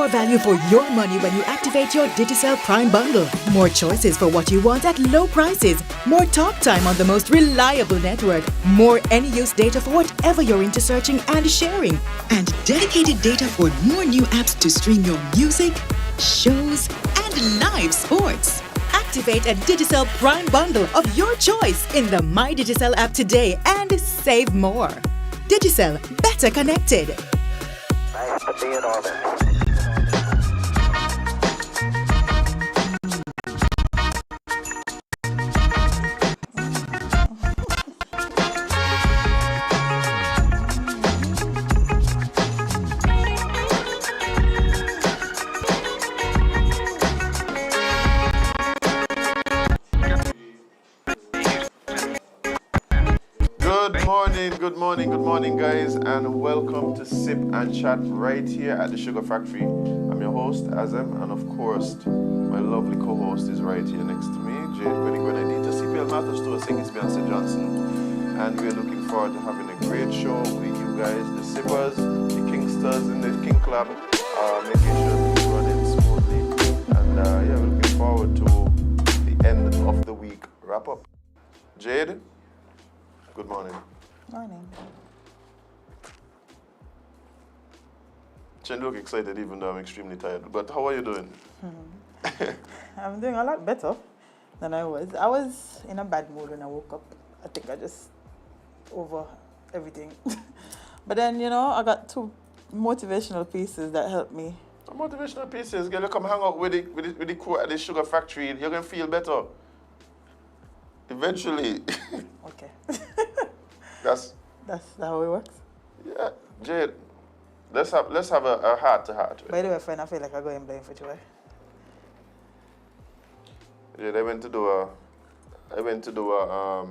more value for your money when you activate your Digicel Prime bundle. More choices for what you want at low prices. More talk time on the most reliable network. More any-use data for whatever you're into searching and sharing. And dedicated data for more new apps to stream your music, shows, and live sports. Activate a Digicel Prime bundle of your choice in the My Digicel app today and save more. Digicel, better connected. Nice to be in orbit. Good morning, guys, and welcome to Sip and Chat right here at the Sugar Factory. I'm your host, Azem, and of course, my lovely co-host is right here next to me, Jade, Grenadita, CPL Matters to Singis Beyonce Johnson, and we're looking forward to having a great show with you guys, the Sippers, the Kingsters, and the King Club, making sure things running smoothly, and we're looking forward to the end of the week wrap up. Jade, good morning. Morning. You look excited even though I'm extremely tired. But how are you doing? I'm doing a lot better than I was. I was in a bad mood when I woke up. I think I just over everything. But then, I got two motivational pieces that helped me. The motivational pieces, girl, you come hang out with the crew at the Sugar Factory, you're going to feel better. Eventually. Okay. That's how it works? Yeah, Jade. Let's have a heart-to-heart. Right? By the way, friend, I feel like I'm going blind for joy. Jade, I went to do a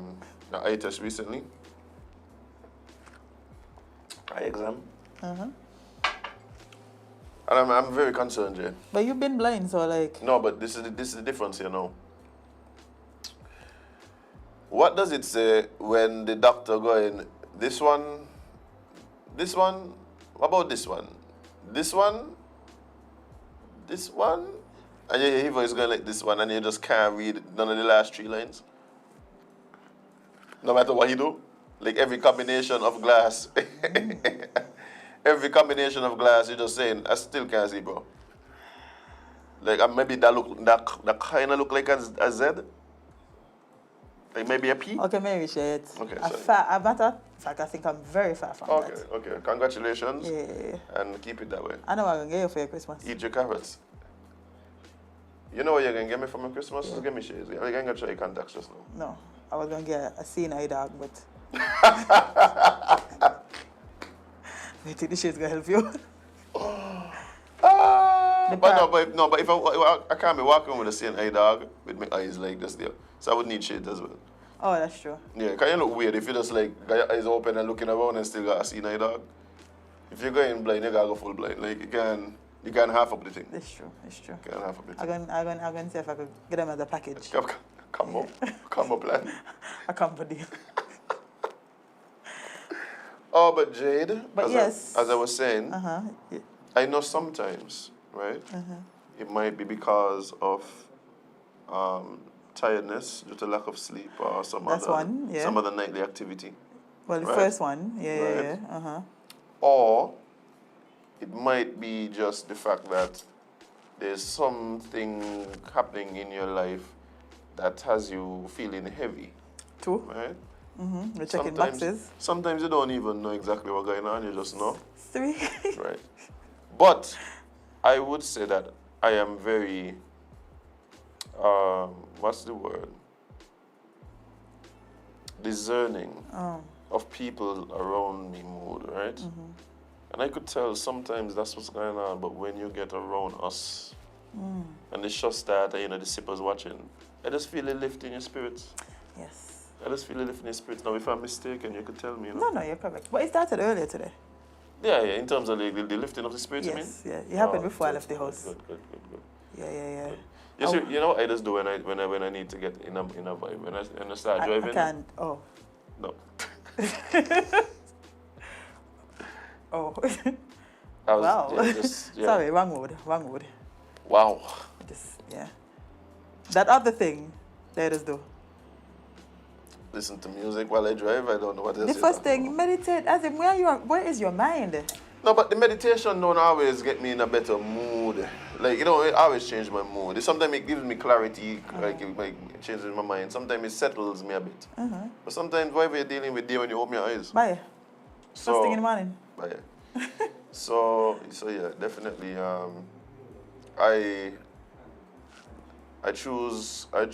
eye test recently. Eye exam. Uh-huh. And I'm very concerned, Jade. But you've been blind, so like. No, but this is the difference here now. What does it say when the doctor going, this one, what about this one, and your voice going like this one, and you just can't read none of the last three lines? No matter what you do, like every combination of glass, you're just saying, I still can't see, bro. Like maybe that kind of look like a Z. Like maybe a P? Okay, maybe share it. Okay, In fact, I think I'm very far from that. Okay. Congratulations. Yeah. And keep it that way. I know what I'm going to get you for your Christmas. Eat your carrots. You know what you're going to get me for my Christmas? Yeah. Just give me shades. I'm going to try your contacts just now. No, I was going to get a CNI dog, but... I think the shade's going to help you. But if I can't be walking with a CNI dog with my eyes like this there. So I would need shades as well. Oh, that's true. Yeah, because you look weird if you just like got your eyes open and looking around and still got a CNI dog. If you're going blind, you gotta go full blind. Like you can half up the thing. It's true. You can half up the thing. I'm going to see if I could get them as a package. Come up, plan. A company. Oh, but Jade, as I was saying, yeah. I know sometimes, right? It might be because of tiredness due to lack of sleep or some other nightly activity. Well, the right? first one, yeah. Or it might be just the fact that there's something happening in your life that has you feeling heavy. Two. Right? We're checking boxes. Sometimes you don't even know exactly what's going on, you just know. Three. Right. But I would say that I am very, what's the word? Discerning of people around me mood, right? And I could tell sometimes that's what's going on, but when you get around us and the show start, the sippers watching, I just feel a lift in your spirits. Yes. I just feel a lift in your spirits. Now, if I'm mistaken, you could tell me. No, you're correct. But it started earlier today. Yeah, in terms of the lifting of the spirits, yes, you mean? Yeah, it happened before I left the house. Good. Yeah. You see, you know what I just do when I need to get in a vibe? When I start driving? I can't. No. Oh. I was, Wow. yeah, just, yeah. Sorry, wrong word. Wrong word. Wow. Just, yeah. That other thing, let us do. Listen to music while I drive. I don't know what else. The you're first talking thing, about. meditate. Azem, where is your mind? No, but the meditation don't always get me in a better mood. Like, it always change my mood. Sometimes it gives me clarity, like it changes my mind. Sometimes it settles me a bit. But sometimes whatever you're dealing with there when you open your eyes. Bye. So, First thing in the morning. But yeah. so yeah, definitely. I choose a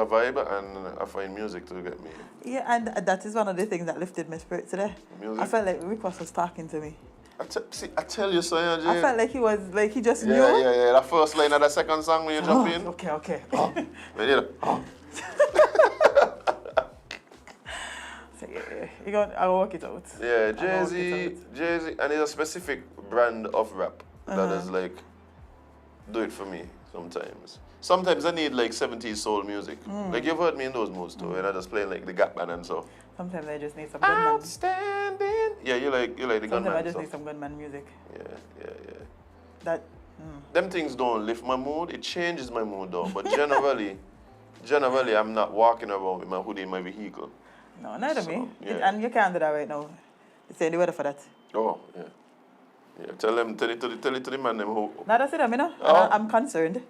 vibe and I find music to get me. Yeah, and that is one of the things that lifted my spirit today. Music? I felt like Rick was talking to me. I tell you so, yeah, Jade. I felt like he just knew. Yeah. The first line of the second song when you jump in. Okay. So yeah. I'll work it out. Yeah, Jay-Z, and it's a specific brand of rap that is like, do it for me sometimes. Sometimes I need like 70s soul music. Like you've heard me in those moods too, and I just playing like the Gap Band and so. Sometimes I just need some gunman. Outstanding. Yeah, you like the gunman. Sometimes I just need some gunman music. Yeah. Them things don't lift my mood. It changes my mood though. But generally, I'm not walking around with my hoodie in my vehicle. No, neither me. Yeah. And you can't do that right now. It's the weather for that. Oh, yeah. Yeah, tell it to the man them who. Now that's it, you know. Oh. I'm concerned.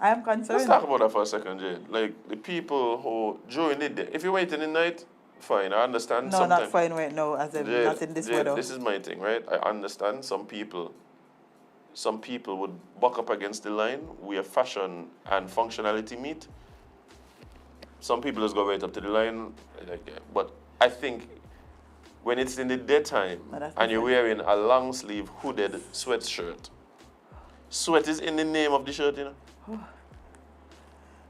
I am concerned. Let's talk about that for a second, Jade. Like the people who during the day, if you're waiting in the night, fine, I understand. No, sometimes. not fine right now, as in Jade, not in this Jade, weather. This is my thing, right? I understand some people would buck up against the line where fashion and functionality meet. Some people just go right up to the line, but I think when it's in the daytime and you're wearing a long sleeve hooded sweatshirt, sweat is in the name of the shirt, you know.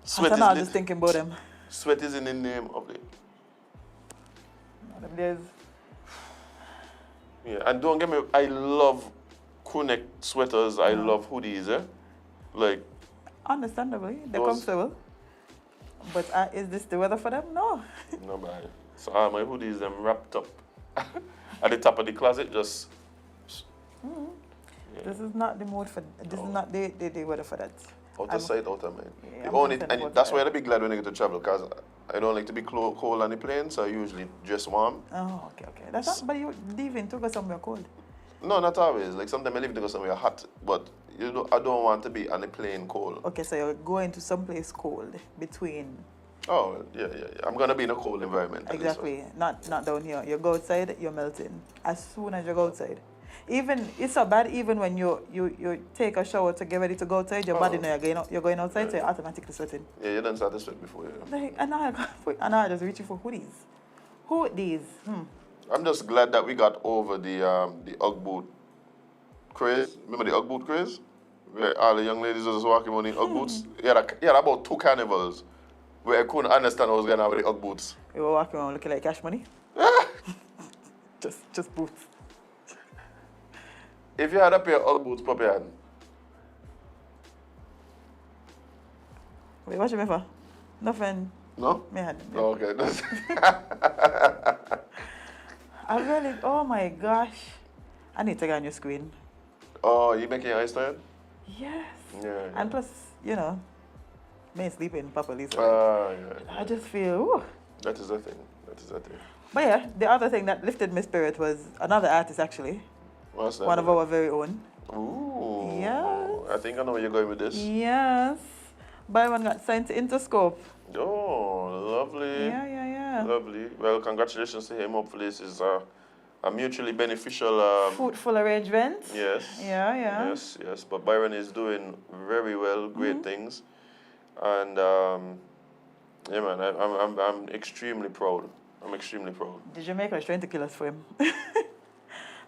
Sweat I'm just thinking about them. Sweat is in the name of it. Yeah, and don't get me, I love crew-neck sweaters, I love hoodies, like. Understandably, they're comfortable. But is this the weather for them? No. No, man. So my hoodies, them wrapped up at the top of the closet, just. Yeah. This is not the mood for. This is not the weather for that. Out of sight, out of mind. Yeah, and that's why I'd be glad when I get to travel, because I don't like to be cold on the plane, so I usually dress warm. Oh, okay. That's not, but you leaving to go somewhere cold. No, not always. Like sometimes I leave to go somewhere hot, but I don't want to be on the plane cold. Okay, so you're going to someplace cold between. Oh, yeah. I'm going to be in a cold environment. Exactly. Not down here. You go outside, you're melting. As soon as you go outside. Even, it's so bad even when you take a shower to get ready to go outside, your body now you're going outside, so you're automatically sweating. Yeah, you done start to sweat before. Yeah. Like, and now I just reaching for hoodies. Hoodies. I'm just glad that we got over the Ugg boot craze. Remember the Ugg boot craze? Where all the young ladies was walking on in Ugg boots. Yeah, about 2 carnivals where I couldn't understand what was going on with the Ugg boots. You were walking around looking like Cash Money? just boots. If you had a pair of Ugg boots, pop your hand. Wait, what you mean for? Nothing. No? Me had. Oh, okay. I really, oh my gosh. I need to get on your screen. Oh, you making your eyes tired? Yes. Yeah. And plus, me sleeping properly. So yeah. I just feel, ooh. That is the thing. But yeah, the other thing that lifted my spirit was another artist actually. What's that? One of our very own. Ooh. Yes. I think I know where you're going with this. Yes. Byron got signed to Interscope. Oh, lovely. Yeah. Lovely. Well, congratulations to him. Hopefully this is a mutually beneficial... fruitful arrangement. Yes. Yeah. Yes. But Byron is doing very well, great things. And, yeah, man, I'm extremely proud. The Jamaicans trying to kill us for him.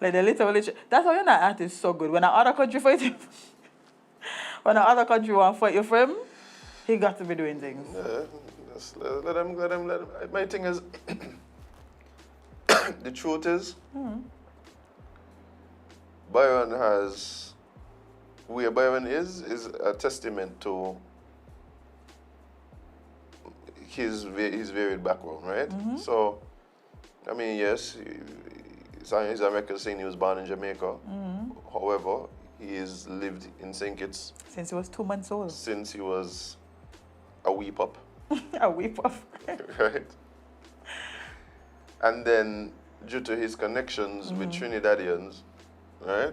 Like the literally, that's why you're not artist so good. When another country fight him, when another country want to fight you for him, he got to be doing things. Yeah, just let him. My thing is, the truth is, Byron has, where Byron is a testament to his varied background, right? So, I mean, yes, he's a record saying he was born in Jamaica. However, he has lived in St. Kitts Since he was 2 months old. since he was a wee pup, A whip off. right? And then, due to his connections with Trinidadians, right,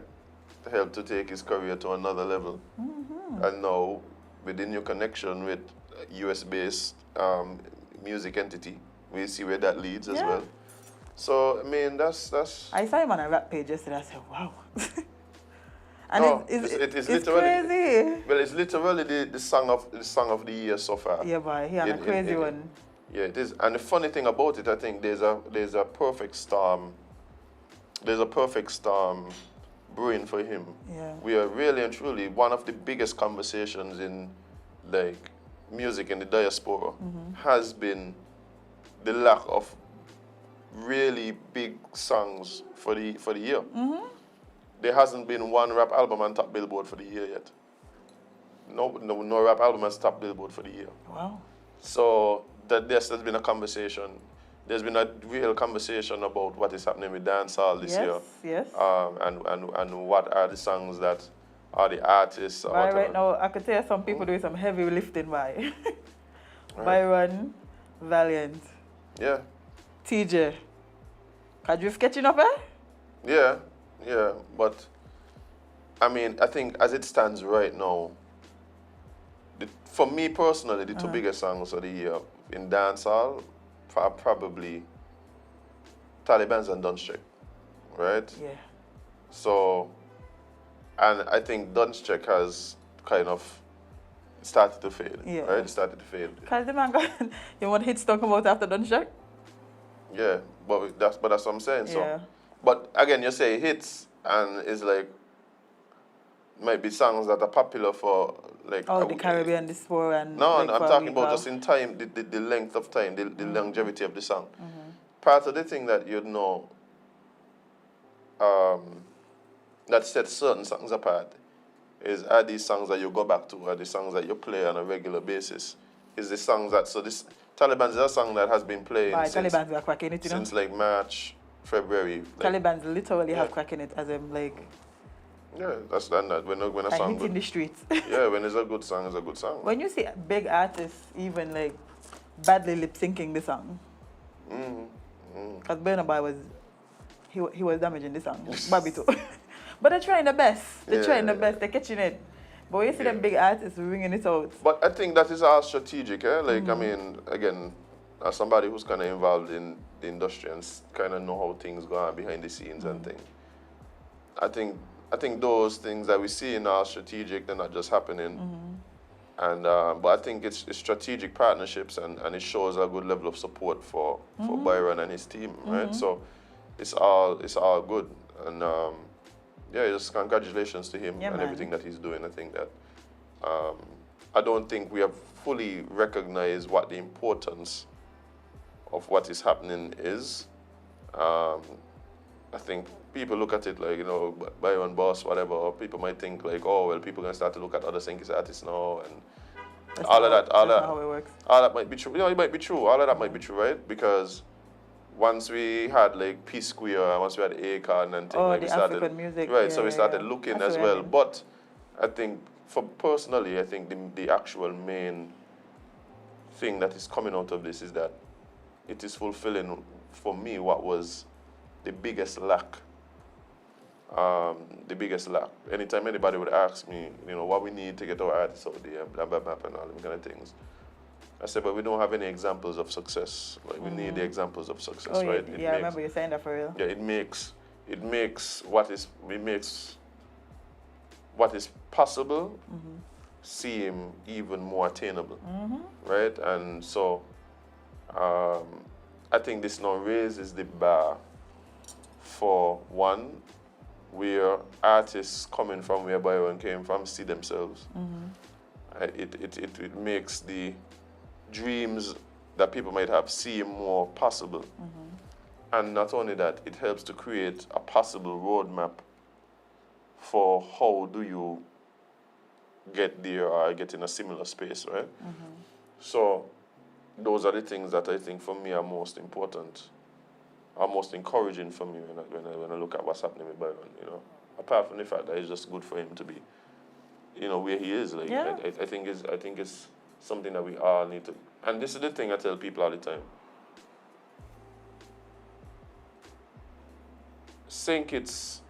helped to take his career to another level. And now, within your connection with US-based music entity, we see where that leads as Yeah. well. So, I mean, that's I saw him on a rap page yesterday. I said, wow. And No, it's it's literally crazy. well, it's literally the song of the year so far. Yeah, boy, he had a crazy one. Yeah, it is. And the funny thing about it, I think there's a perfect storm. There's a perfect storm brewing for him. Yeah. We are really and truly one of the biggest conversations in like music in the diaspora has been the lack of really big songs for the year. There hasn't been one rap album on top Billboard for the year yet. No rap album has top Billboard for the year. Wow. So there's been a conversation. There's been a real conversation about what is happening with dancehall this year. Yes. And what are the songs that are the artists or whatever. Right now, I could tell some people doing some heavy lifting by. Byron, Valiant, Yeah. TJ. Can you sketching up, eh? Yeah. But I mean, I think as it stands right now, for me personally, the two biggest songs of the year in dancehall are probably Taliban's and Duncheck, right? Yeah. So, and I think Duncheck has kind of started to fade, Yeah. right? Started to fade. Because the man got, you want hits talk about after Duncheck? Yeah, but that's what I'm saying. So, Yeah. but again, you say hits, and it's like might be songs that are popular for like. Oh, the Caribbean diaspora and. No, like I'm for a talking week about off. just in time, the length of time, the longevity of the song. Part of the thing that you'd know that sets certain songs apart are these songs that you go back to, are the songs that you play on a regular basis. Is the songs that, so this Taliban's is a song that has been playing Taliban's are cracking it, you know? since like March, February. Like, Taliban's literally have cracking it as in like. yeah, that's that. When a A song hit in good, the streets. yeah, when it's a good song, it's a good song. When you see big artists even like badly lip syncing the song, because Burna Boy was he was damaging the song, Bobby too. But they're trying the best. They're trying the best. They're catching it. But when you see them big artists ringing it out. But I think that is all strategic, eh? Like, I mean, again, as somebody who's kind of involved in the industry and kind of know how things go on behind the scenes and things, I think those things that we see in are strategic. They're not just happening. And but I think it's strategic partnerships, and it shows a good level of support for Byron and his team, right? So it's all good, and yeah, just congratulations to him and everything that he's doing. I think that I don't think we have fully recognized what the importance of what is happening is. I think people look at it like, you know, Byron Boss, whatever, or people might think like, oh, well, people can start to look at other St. Kitts artists now, and That's all not of that, all that. how it works. All that might be true. You know, it might be true. All of that might be true, right? Because once we had like P Square, once we had Akon and things, Oh, like the we started, African music. right? Yeah, So we yeah, started yeah. looking That's as what I well. mean. But I think, I think the actual main thing that is coming out of this is that it is fulfilling for me what was the biggest lack. Anytime anybody would ask me, you know, what we need to get our artists out there, blah, blah, blah, and all them kind of things, I said, but we don't have any examples of success. Like, we need the examples of success, Oh, right? yeah, I remember you saying that for real. Yeah, it makes what is possible seem even more attainable, right? And so I think this now raises the bar for one, where artists coming from where Byron came from see themselves. It makes the dreams that people might have seem more possible. And not only that, it helps to create a possible roadmap for how do you get there or get in a similar space, right? So those are the things that I think for me are most important, are most encouraging for me when I look at what's happening with Byron, you know. apart from the fact that it's just good for him to be, where he is. Like Yeah. I think it's something that we all need to. And this is the thing I tell people all the time. St. Kitts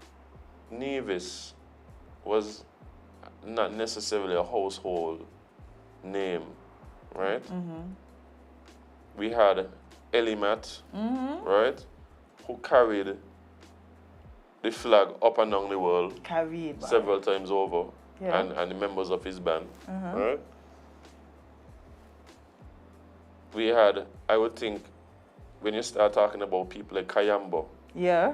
Nevis was not necessarily a household name, right? We had Elimat, right, who carried the flag up and down the world Carried. several times over, Yeah. and the members of his band, right? We had, I would think, when you start talking about people like Kayambo, Yeah.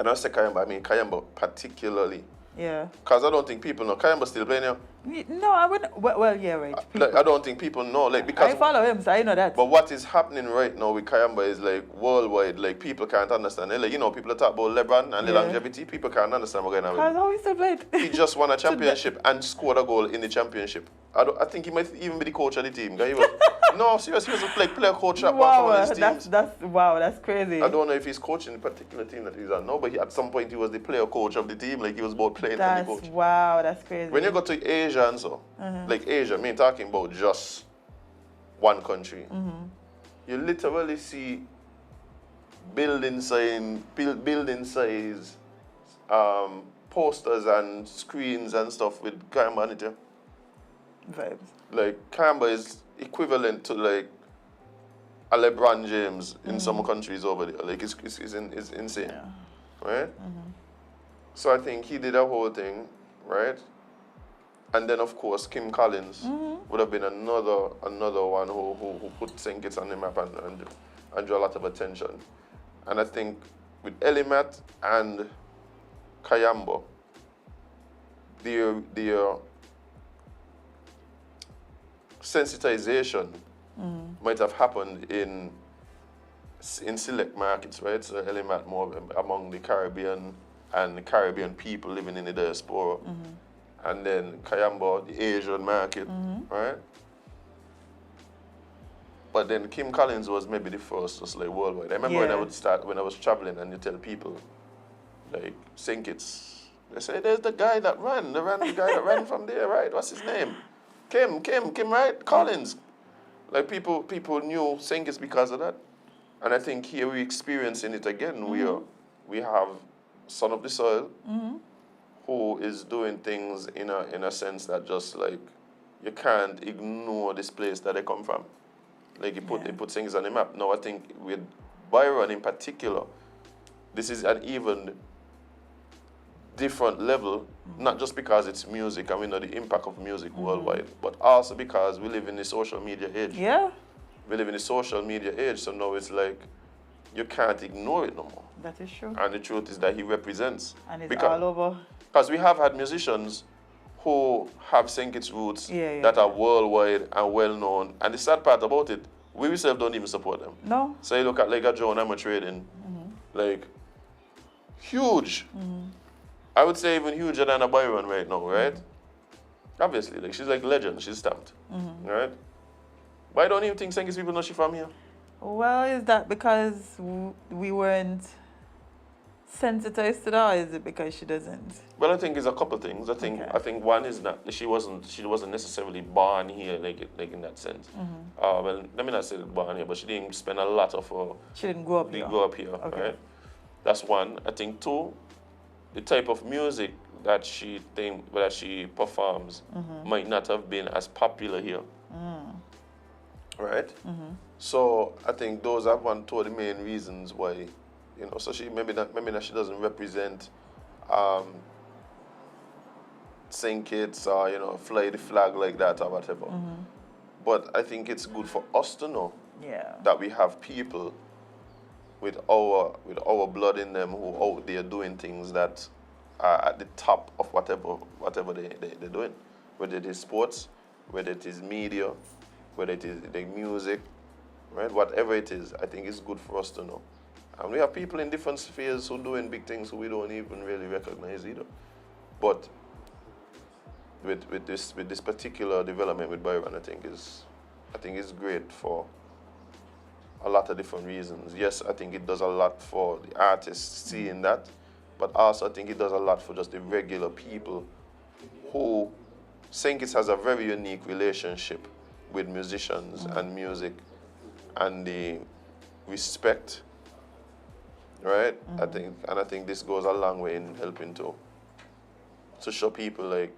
and I say Kayambo, I mean Kayambo particularly, Yeah. because I don't think people know Kayambo still playing here. No, I wouldn't. Well, yeah, right. Like, I don't think people know, like, because I follow him, so I know that. but what is happening right now with Kayamba is like worldwide, like people can't understand it. Like, people talk about LeBron and the Yeah. longevity, people can't understand what's going on with Because him. how he still played? He just won a championship and scored a goal in the championship. I think he might even be the coach of the team. He was, no, seriously, he was a player coach at one Wow, of his teams. that's crazy. I don't know if he's coaching the particular team that he's on now, but at some point he was the player coach of the team. Like, he was both playing and the coach. Wow, that's crazy. When you go to Asia and so, like Asia, I mean talking about just one country, you literally see building size posters and screens and stuff with Kamba on it. Yeah? Vibes. Like, Kamba is equivalent to like a LeBron James in some countries over there. Like, it's insane, right? So I think he did a whole thing, right? And then, of course, Kim Collins would have been another one who put St. Kitts on the map and drew a lot of attention. And I think with Elimat and Kayambo, their sensitization might have happened in select markets, right? So Elimat more among the Caribbean and the Caribbean people living in the diaspora. And then Kayambo, the Asian market, right? But then Kim Collins was maybe the first, just like worldwide. I remember when I was traveling and you tell people, like, St. Kitts, they say, there's the guy that ran, the guy that ran from there, right? What's his name? Kim, right? Collins. Like, people knew St. Kitts because of that. And I think here we're experiencing it again. We have Son of the Soil, who is doing things in a sense that just like you can't ignore this place that they come from. Like, he put things on the map. Now I think with Byron in particular, this is an even different level, not just because it's music and we know the impact of music worldwide, but also because we live in the social media age. Yeah. We live in the social media age, so now it's like you can't ignore it no more. That is true. And the truth is that he represents. And it's all over. Because we have had musicians who have St. Kitts roots Yeah. that are worldwide and well known. And the sad part about it, we ourselves don't even support them. No. So you look at like a Joan Amma Trading, like huge. I would say even huger than a Byron right now, right? Obviously, like she's like legend, she's stamped, right? But I don't even think St. Kitts people know she's from here. Well, is that because we weren't sensitized to that, or is it because she doesn't? Well, I think it's a couple things. I think one is that she wasn't necessarily born here, like in that sense. Well, let me not say born here, but she didn't spend a lot of her. She didn't grow up here. Grow up here, Okay. right? That's one. I think two, the type of music that she performs might not have been as popular here, right? So I think those are two of the main reasons why, so she maybe that she doesn't represent St. Kitts or fly the flag like that or whatever. But I think it's good for us to know that we have people with our blood in them who out there doing things that are at the top of whatever they're doing, whether it is sports, whether it is media, whether it is the music, right? Whatever it is, I think it's good for us to know. And we have people in different spheres who doing big things who we don't even really recognize either. But with this particular development with Byron, I think it's great for a lot of different reasons. Yes, I think it does a lot for the artists seeing that, but also I think it does a lot for just the regular people who think it has a very unique relationship with musicians and music and the respect, right? I think this goes a long way in helping to show people like,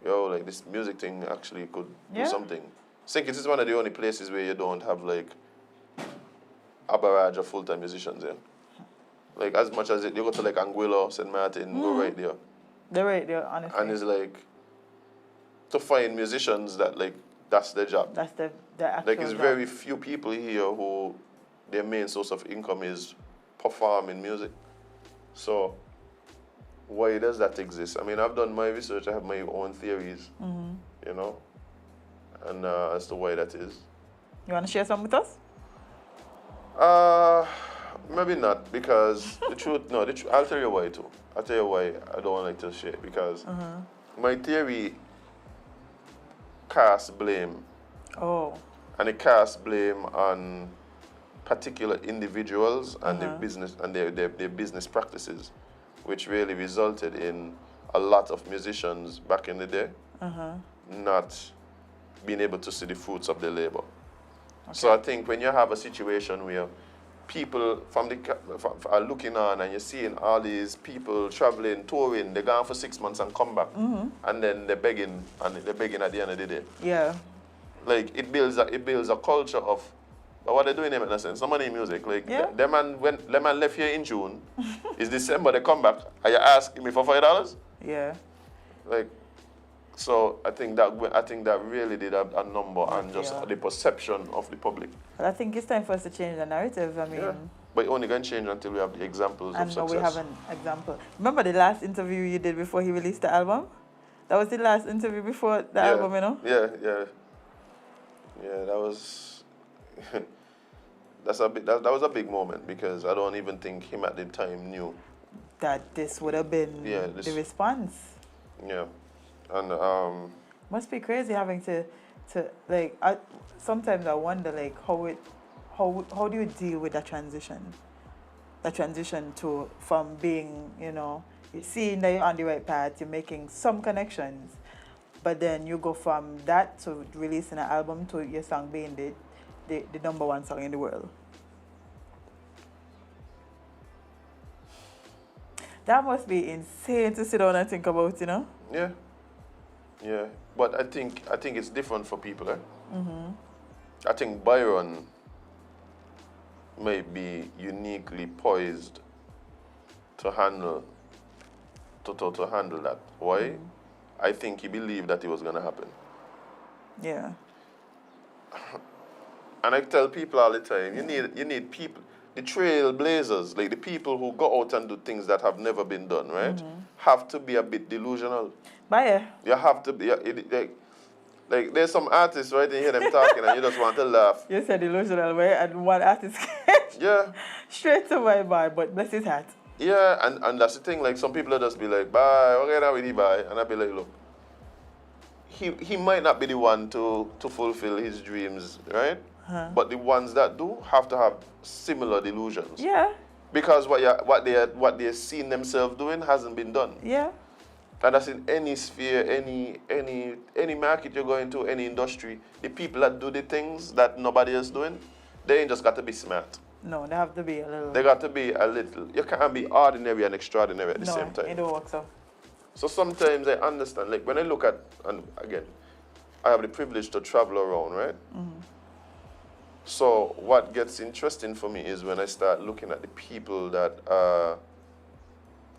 yo, like this music thing actually could do something. I think it is one of the only places where you don't have like a barrage of full-time musicians, yeah. Like as much as you go to like Anguilla, St. Martin, go right there. They're right there, honestly. And it's like to find musicians that like that's their job. That's the actual like it's job. very few people here who their main source of income is performing music. So why does that exist? I mean, I've done my research. I have my own theories, you know, and as to why that is. You want to share some with us? Maybe not, because the truth, I'll tell you why too. I'll tell you why I don't like to share, because my theory casts blame. Oh. And it casts blame on particular individuals and their business and their business practices, which really resulted in a lot of musicians back in the day not being able to see the fruits of their labor. Okay. So I think when you have a situation where people are looking on and you're seeing all these people traveling, touring, they're gone for 6 months and come back, and then they're begging at the end of the day. Yeah. Like it builds a culture of what they're doing in a sense. No money in music. Like them man left here in June, it's December, they come back. Are you asking me for $5? Yeah. Like, so I think that really did a number on just the perception of the public. But I think it's time for us to change the narrative. I mean, but it only going to change until we have the examples of success. And we have an example. Remember the last interview you did before he released the album? That was the last interview before the album, you know? Yeah, that was that was a big moment, because I don't even think him at the time knew that this would have been the response. Yeah. And must be crazy having to like sometimes I wonder like how do you deal with that transition to from being, you know, you're seeing that you're on the right path, you're making some connections, but then you go from that to releasing an album to your song being the number one song in the world. That must be insane to sit down and think about, you know? Yeah, but I think it's different for people. I think Byron may be uniquely poised to handle that. Why? I think he believed that it was gonna happen. Yeah. And I tell people all the time, you need people, the trailblazers, like the people who go out and do things that have never been done, right? Have to be a bit delusional. But yeah. You have to be, like there's some artists, right, you hear them talking and you just want to laugh. You said delusional way, and one artist straight to my mind, but bless his heart. Yeah, and that's the thing, like some people will just be like, bye, okay, now we bye. And I'll be like, look, he might not be the one to fulfill his dreams, right? But the ones that do have to have similar delusions. Yeah. Because what they're seeing themselves doing hasn't been done. Yeah. And that's in any sphere, any market you're going to, any industry. The people that do the things that nobody else doing, they ain't just got to be smart. No, they have to be a little. They got to be a little. You can't be ordinary and extraordinary at the same time. No, it don't work so. So sometimes I understand. Like when I look at, and again, I have the privilege to travel around, right? So what gets interesting for me is when I start looking at the people that are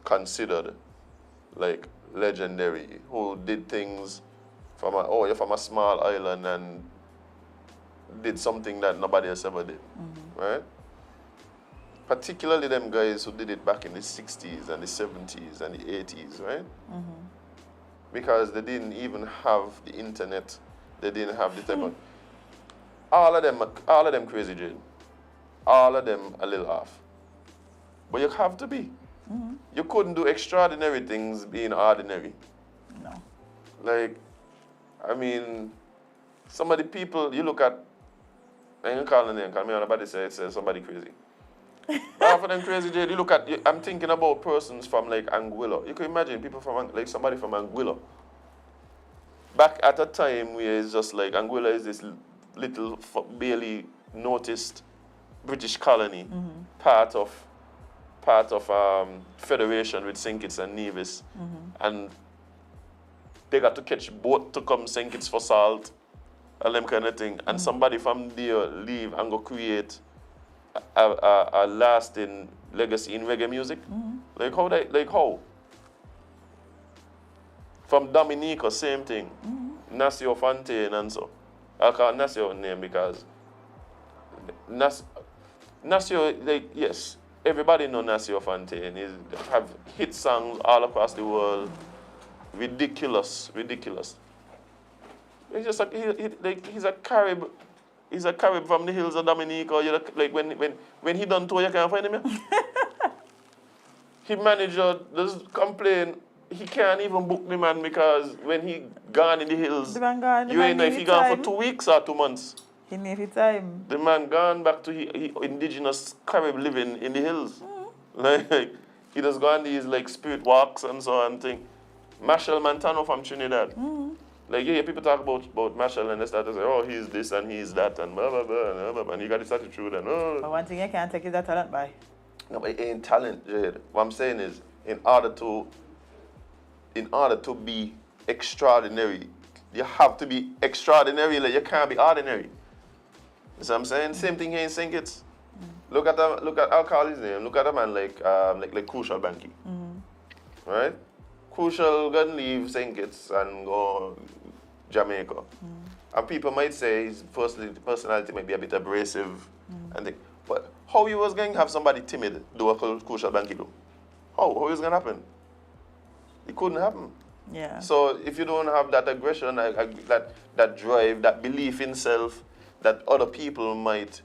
considered like legendary, who did things from a small island and did something that nobody else ever did, right? Particularly them guys who did it back in the 60s and the 70s and the 80s, right? Because they didn't even have the internet, they didn't have the type of... All of them crazy, Jade. All of them a little off. But you have to be. You couldn't do extraordinary things being ordinary. No. Like, I mean, some of the people you look at, I ain't gonna call the name, because nobody says somebody crazy. Half of them crazy, Jade. You look at, I'm thinking about persons from like Anguilla. You can imagine people from, like somebody from Anguilla. Back at a time where it's just like Anguilla is this little, barely noticed British colony, part of Federation with St. Kitts and Nevis. And they got to catch boat to come St. Kitts for salt, and them kind of thing. And somebody from there leave and go create a lasting legacy in reggae music. Like how? From Dominica, same thing. Nasio Fontaine and so. I call Nasio name because Nasio, like, yes, everybody know Nasio Fontaine. He have hit songs all across the world. Ridiculous. He's just he's a Carib. He's a Carib from the hills of Dominica. You know, like when he done tour, you can't find him. He manager just complain. He can't even book the man because when he gone in the hills, you ain't know if he gone for 2 weeks or 2 months. He need his time. The man gone back to he indigenous Carib living in the hills. Like he just gone these like spirit walks and so on thing. Marshall Montano from Trinidad. Like you hear people talk about Marshall and they start to say, oh, he's this and he's that and blah blah blah and blah blah, and he got this attitude and oh. But one thing you can't take is that talent by. No, but it ain't talent, Jade. What I'm saying is, in order to be extraordinary, you have to be extraordinary. Like you can't be ordinary. You see what I'm saying? Same thing here in St. Kitts. Look at I'll call his name. Look at a man like Crucial Banky. Right? Crucial gonna leave St. Kitts and go Jamaica. And people might say his personality might be a bit abrasive and think, but how you was going to have somebody timid do what Crucial Banky do? How is it gonna happen? It couldn't happen. Yeah. So if you don't have that aggression, that drive, that belief in self, that other people might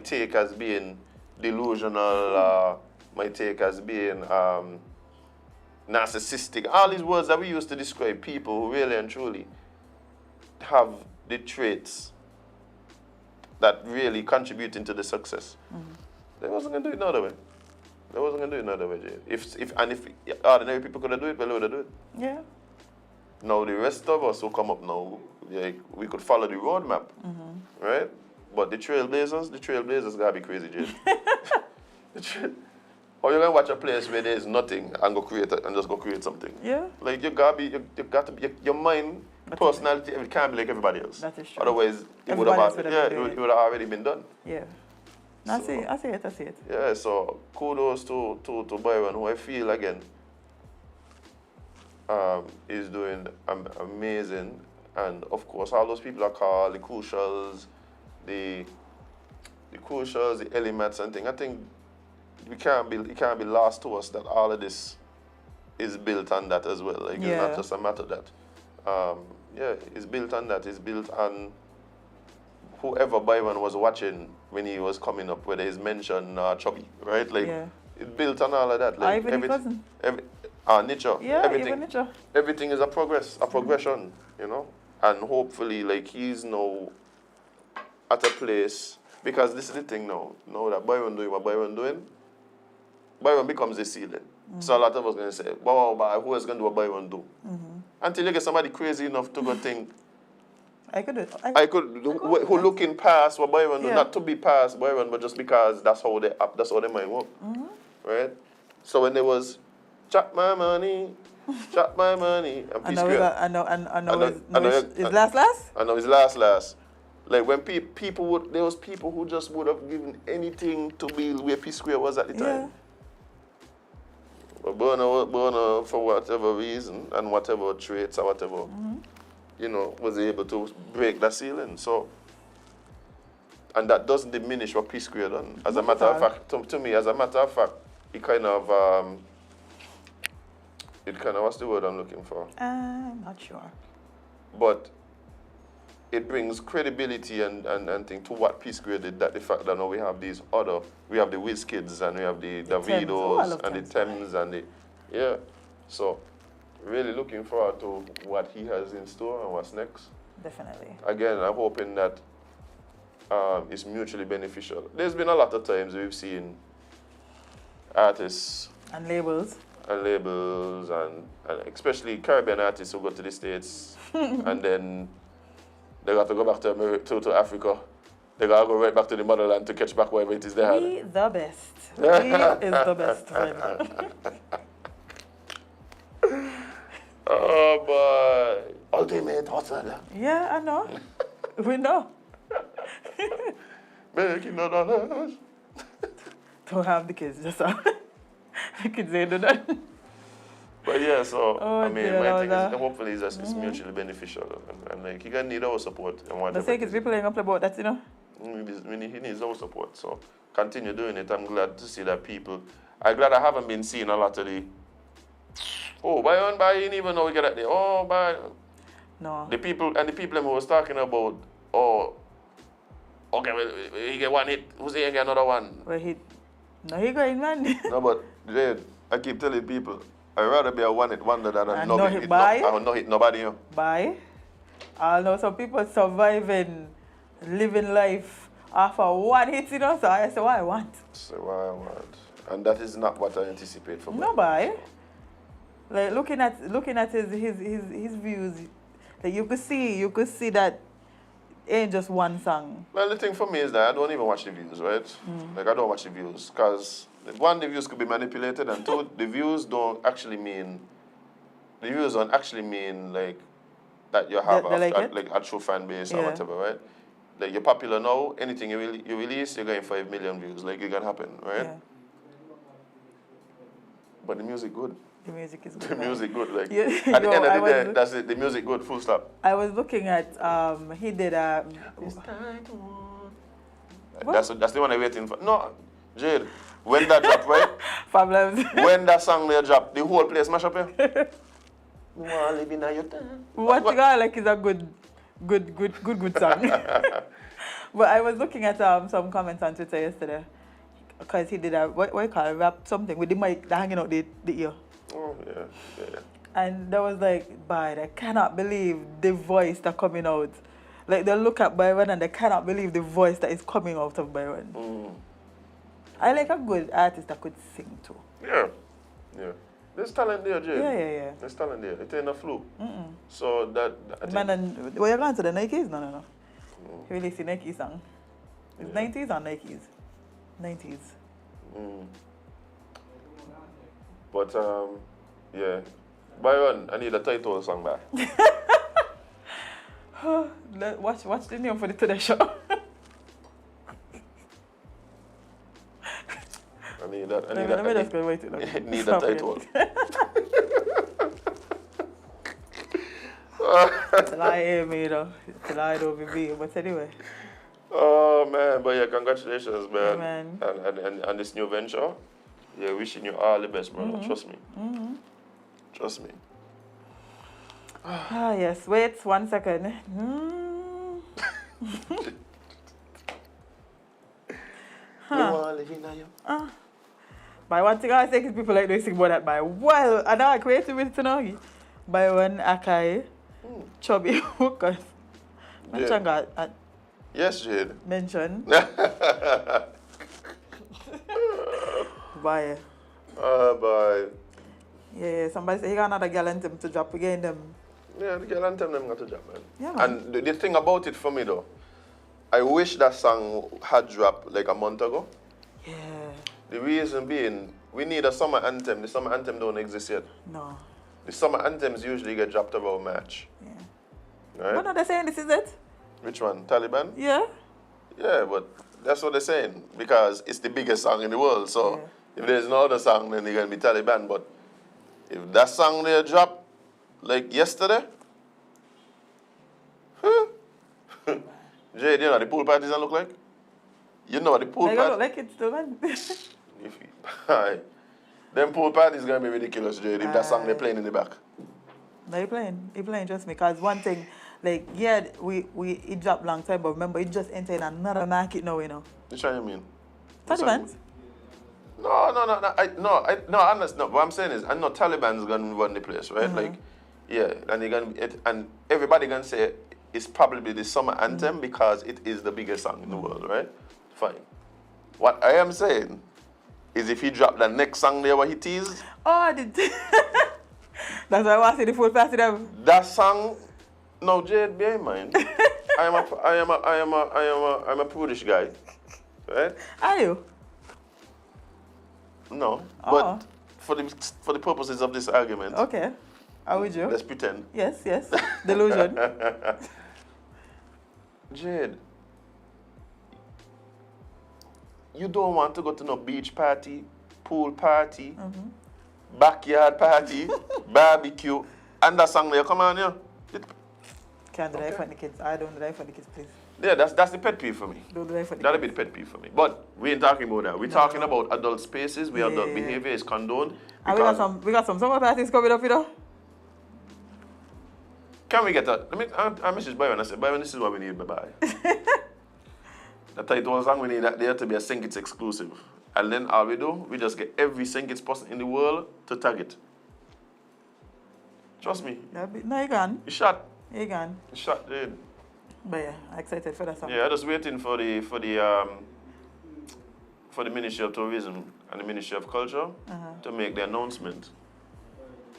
take as being delusional, might take as being narcissistic. All these words that we use to describe people who really and truly have the traits that really contribute into the success. They wasn't gonna do it another way. Jade. If ordinary people could do it, well, they would do it. Yeah. Now the rest of us who come up now, like, we could follow the roadmap, right? But the trailblazers gotta be crazy, Jade. Or you're gonna watch a place where there's nothing and just go create something. Yeah. Like you got to be your mind, personality, it can't be like everybody else. That is true. Otherwise, it would have already been done. Yeah. I see it. Yeah, so kudos to Byron, who I feel again is doing amazing, and of course all those people are called the Crucials, the Elements and thing. I think it can't be lost to us that all of this is built on that as well. Like it's not just a matter that it's built on that. It's built on whoever Byron was watching when he was coming up, whether he's mentioned Chubby, right? Like it's built on all of that. Like even nature. Yeah, everything. Even nature. Everything is a progression, you know. And hopefully, like he's now at a place, because this is the thing now that Byron doing what Byron doing, Byron becomes the ceiling. So a lot of us gonna say, wow, who is gonna do what Byron do? Until you get somebody crazy enough to go think, I could do it. who looking past what Byron do, not to be past Byron, but just because that's how they might work, right? So when there was chop my money, and Peace Square. I know his last. I know his last. Like when there was people who just would have given anything to be where Peace Square was at the time. But Burner, for whatever reason and whatever traits or whatever, was able to break that ceiling. So, and that doesn't diminish what Peace Square done. As a matter of fact, to me, it kind of, what's the word I'm looking for? I'm not sure. But it brings credibility and thing to what Peace Square did, that the fact that now we have the WizKids and we have the Davidos and the Thames and so really looking forward to what he has in store and what's next. Definitely. Again, I'm hoping that is mutually beneficial. There's been a lot of times we've seen artists And labels. and especially Caribbean artists who go to the States and then they got to go back to Africa. They got to go right back to the motherland to catch back whatever it is they had. We the best. We is the best friend. Oh boy. Ultimate hustler. Yeah, I know. We know. Making no dollars. Don't have the kids, just the kids ain't do that. But yeah, so Oh, I mean, dear, my thing Lord. is hopefully it's mutually beneficial, and like he gonna need our support and The whatever. sake is people ain't gonna play about that, you know. He needs our support, so continue doing it. I'm glad to see that people. I'm glad I haven't been seeing a lot of the. Oh, buy on, buy, you didn't even know we get at there. Oh, buy. No. The people who was talking about, oh, okay, well, he get one hit, who's he get another one? Well, he going, man. No, but Jade, I keep telling people, I'd rather be a one hit wonder than a And no no hit. hit buy? I will no hit nobody. You know. Bye. I know some people surviving, living life off of one hit, you know, so I say what I want. So what I want. And that is not what I anticipate from No him. bye. Like looking at his views, like you could see that it ain't just one song. Well, the thing for me is that I don't even watch the views, right? Like, I don't watch the views because, one, the views could be manipulated, and two, the views don't actually mean like that you have They like it? like a true fan base or Yeah. whatever, right? Like, you're popular now, anything you release, you're getting 5 million views. Like, it can happen, right? Yeah. But the music good. The music is good. The man. music good. Like, You- at the yo, end of I the was- day, that's it. The music good, full stop. I was looking at he did a That's the one I'm waiting for. No, Jade, when that drop, right? Fabulous. When that song there drop, the whole place mash up here. You want to live in your time. What you got like is a good song. But I was looking at some comments on Twitter yesterday because he did a what you call it, rap something with the mic that hanging out the ear. Oh, yeah. And that was like, but I cannot believe the voice that coming out. Like they look at Byron and they cannot believe the voice that is coming out of Byron. I like a good artist that could sing too. Yeah. There's talent there, Jade. Yeah. There's talent there. It ain't a fluke. So that I think, Man, and where you going to the Nikes? No. He released the Nike song. It's 90s or Nikes? 90s. But yeah. Byron, I need a title song back. Watch the name for the Today Show. I need that. Let me just go wait it up. Need a title. Till I hear me though. Till I don't be. But anyway. Oh man, but yeah, congratulations, man. Man. And this new venture. Yeah, wishing you all the best, brother. Trust me. Trust me. Ah yes, wait 1 second. By one thing I think is people like to sing about that by well, and now I creative with it now. By one Akai, Chubby Hookers. Mention got Yes, Jade. mention. Bye. Bye. Yeah, somebody say he got another girl anthem to drop again them. Yeah, the girl anthem them got to drop, man. Yeah, man. And the thing about it for me though, I wish that song had dropped like a month ago. Yeah. The reason being, we need a summer anthem. The summer anthem don't exist yet. No. The summer anthems usually get dropped around March. Yeah. Right? What are they saying this is it? Which one? Taliban? Yeah. Yeah, but that's what they're saying. Because it's the biggest song in the world. So if there's no other song, then they're going to be Taliban. But if that song there dropped like yesterday, Jade, you know what the pool parties don't look like? You know what the pool They parties... look like it still, man. Aye. Them pool parties going to be ridiculous, Jade, if that song they're playing in the back. No, he playing just me. Because one thing, like, yeah, it dropped long time, but remember, it just entered another market now, you know. Which one you mean? Taliban? No. I understand. No, what I'm saying is, I know Taliban's gonna run the place, right? Like, yeah, and they're gonna and everybody gonna say is probably the summer anthem because it is the biggest song in the world, right? Fine. What I am saying is if he drop the next song there what he teased. Oh, I did. That's why I want to see the full pass to them. That song, no, Jade, bear in mind, I'm a prudish guy, right? Are you? No, Oh. but for the purposes of this argument, Okay. How would you? let's pretend. Yes, yes. Delusion. Jade, you don't want to go to no beach party, pool party, backyard party, barbecue, and that song there, come on here. Can't do that for the kids. I don't do that for the kids, please. Yeah, that's the pet peeve for me. Don't do that for the That'll kids. be the pet peeve for me. But we ain't talking about that. We're talking about adult spaces where adult Yeah. behavior is condoned. And we got some summer parties coming up, you know? Can we get that? I message Byron. I said, Byron, this is what we need, bye-bye. The title song, we need that there to be a Sink It's exclusive. And then all we do, we just get every Sink It's person in the world to tag it. Trust me. No, you gone. You shot. You gone. You shot, dude. But yeah, I'm excited for that song. Yeah, I'm just waiting for the Ministry of Tourism and the Ministry of Culture to make the announcement.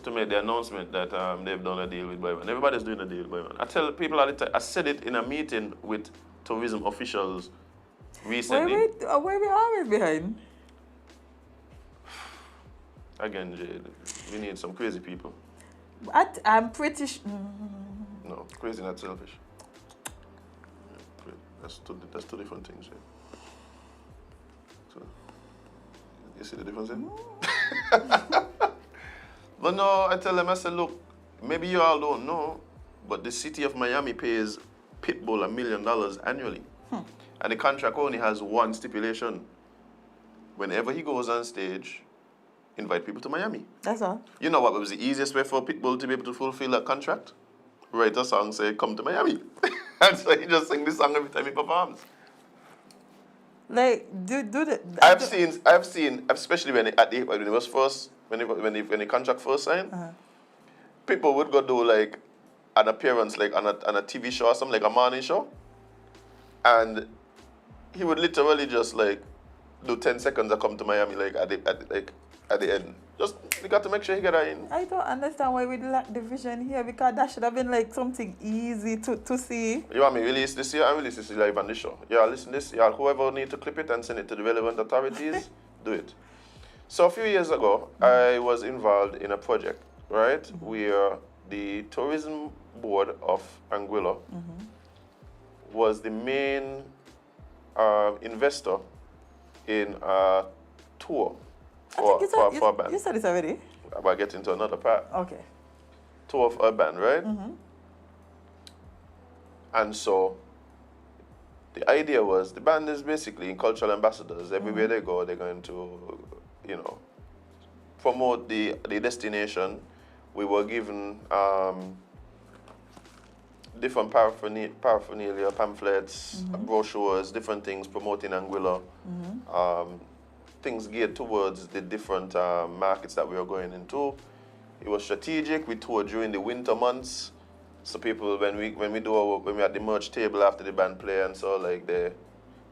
To make the announcement that they've done a deal with Byron. Everybody's doing a deal with Byron. I tell people all the time, I said it in a meeting with tourism officials recently. Where we always behind? Again, Jade, we need some crazy people. I'm pretty No, crazy, not selfish. That's two different things, Jade. So, you see the difference there? But no, I tell them, I said, look, maybe you all don't know, but the city of Miami pays Pitbull $1 million annually. And the contract only has one stipulation. Whenever he goes on stage, invite people to Miami. That's all. You know what was the easiest way for Pitbull to be able to fulfill that contract? Write a song, say, come to Miami. And so he just sing this song every time he performs. Like, do the... I've seen, especially when it was first, when the contract first signed, people would go do like an appearance like on a TV show or something, like a morning show, and he would literally just like do 10 seconds and come to Miami like at the end. Just we got to make sure he get that in. I don't understand why we lack the vision here, because that should have been like something easy to see. You want me to release this here? I release this live on the show. Yeah, listen this. Yeah, whoever need to clip it and send it to the relevant authorities, do it. So a few years ago, I was involved in a project, right, where the tourism board of Anguilla was the main investor in a tour for a band. You said this already? I'm about to get into another part. Okay. Tour of a band, right? And so the idea was the band is basically cultural ambassadors. Everywhere they go, they're going to, promote the destination. We were given different paraphernalia, pamphlets, brochures, different things promoting Anguilla, things geared towards the different markets that we were going into. It was strategic. We toured during the winter months, so people when we at the merch table after the band play and so like they.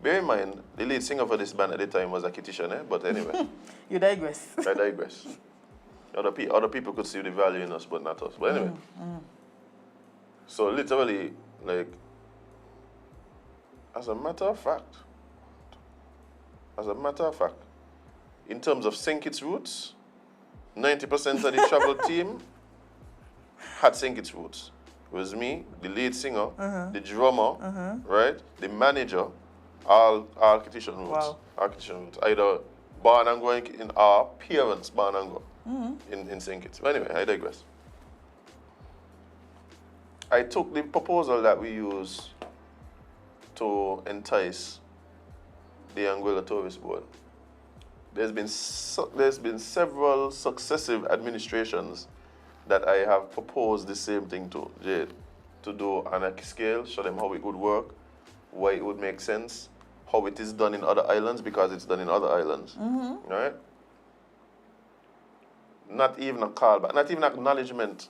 Bear in mind, the lead singer for this band at the time was a Kititian, but anyway. You digress. I digress. Other people could see the value in us, but not us. But anyway. So literally, like, as a matter of fact, in terms of Sink Its roots, 90% of the travel team had Sink Its roots. It was me, the lead singer, the drummer, right, the manager, all Kititian roots. Wow. All Kititian roots. Either born and growing in our parents born and grow in Sink Its. But anyway, I digress. I took the proposal that we use to entice the Anguilla Tourist Board. There's been several successive administrations that I have proposed the same thing to, Jade, to do on a scale, show them how it would work, why it would make sense, how it is done in other islands, because it's done in other islands, right? Not even a callback, not even acknowledgement.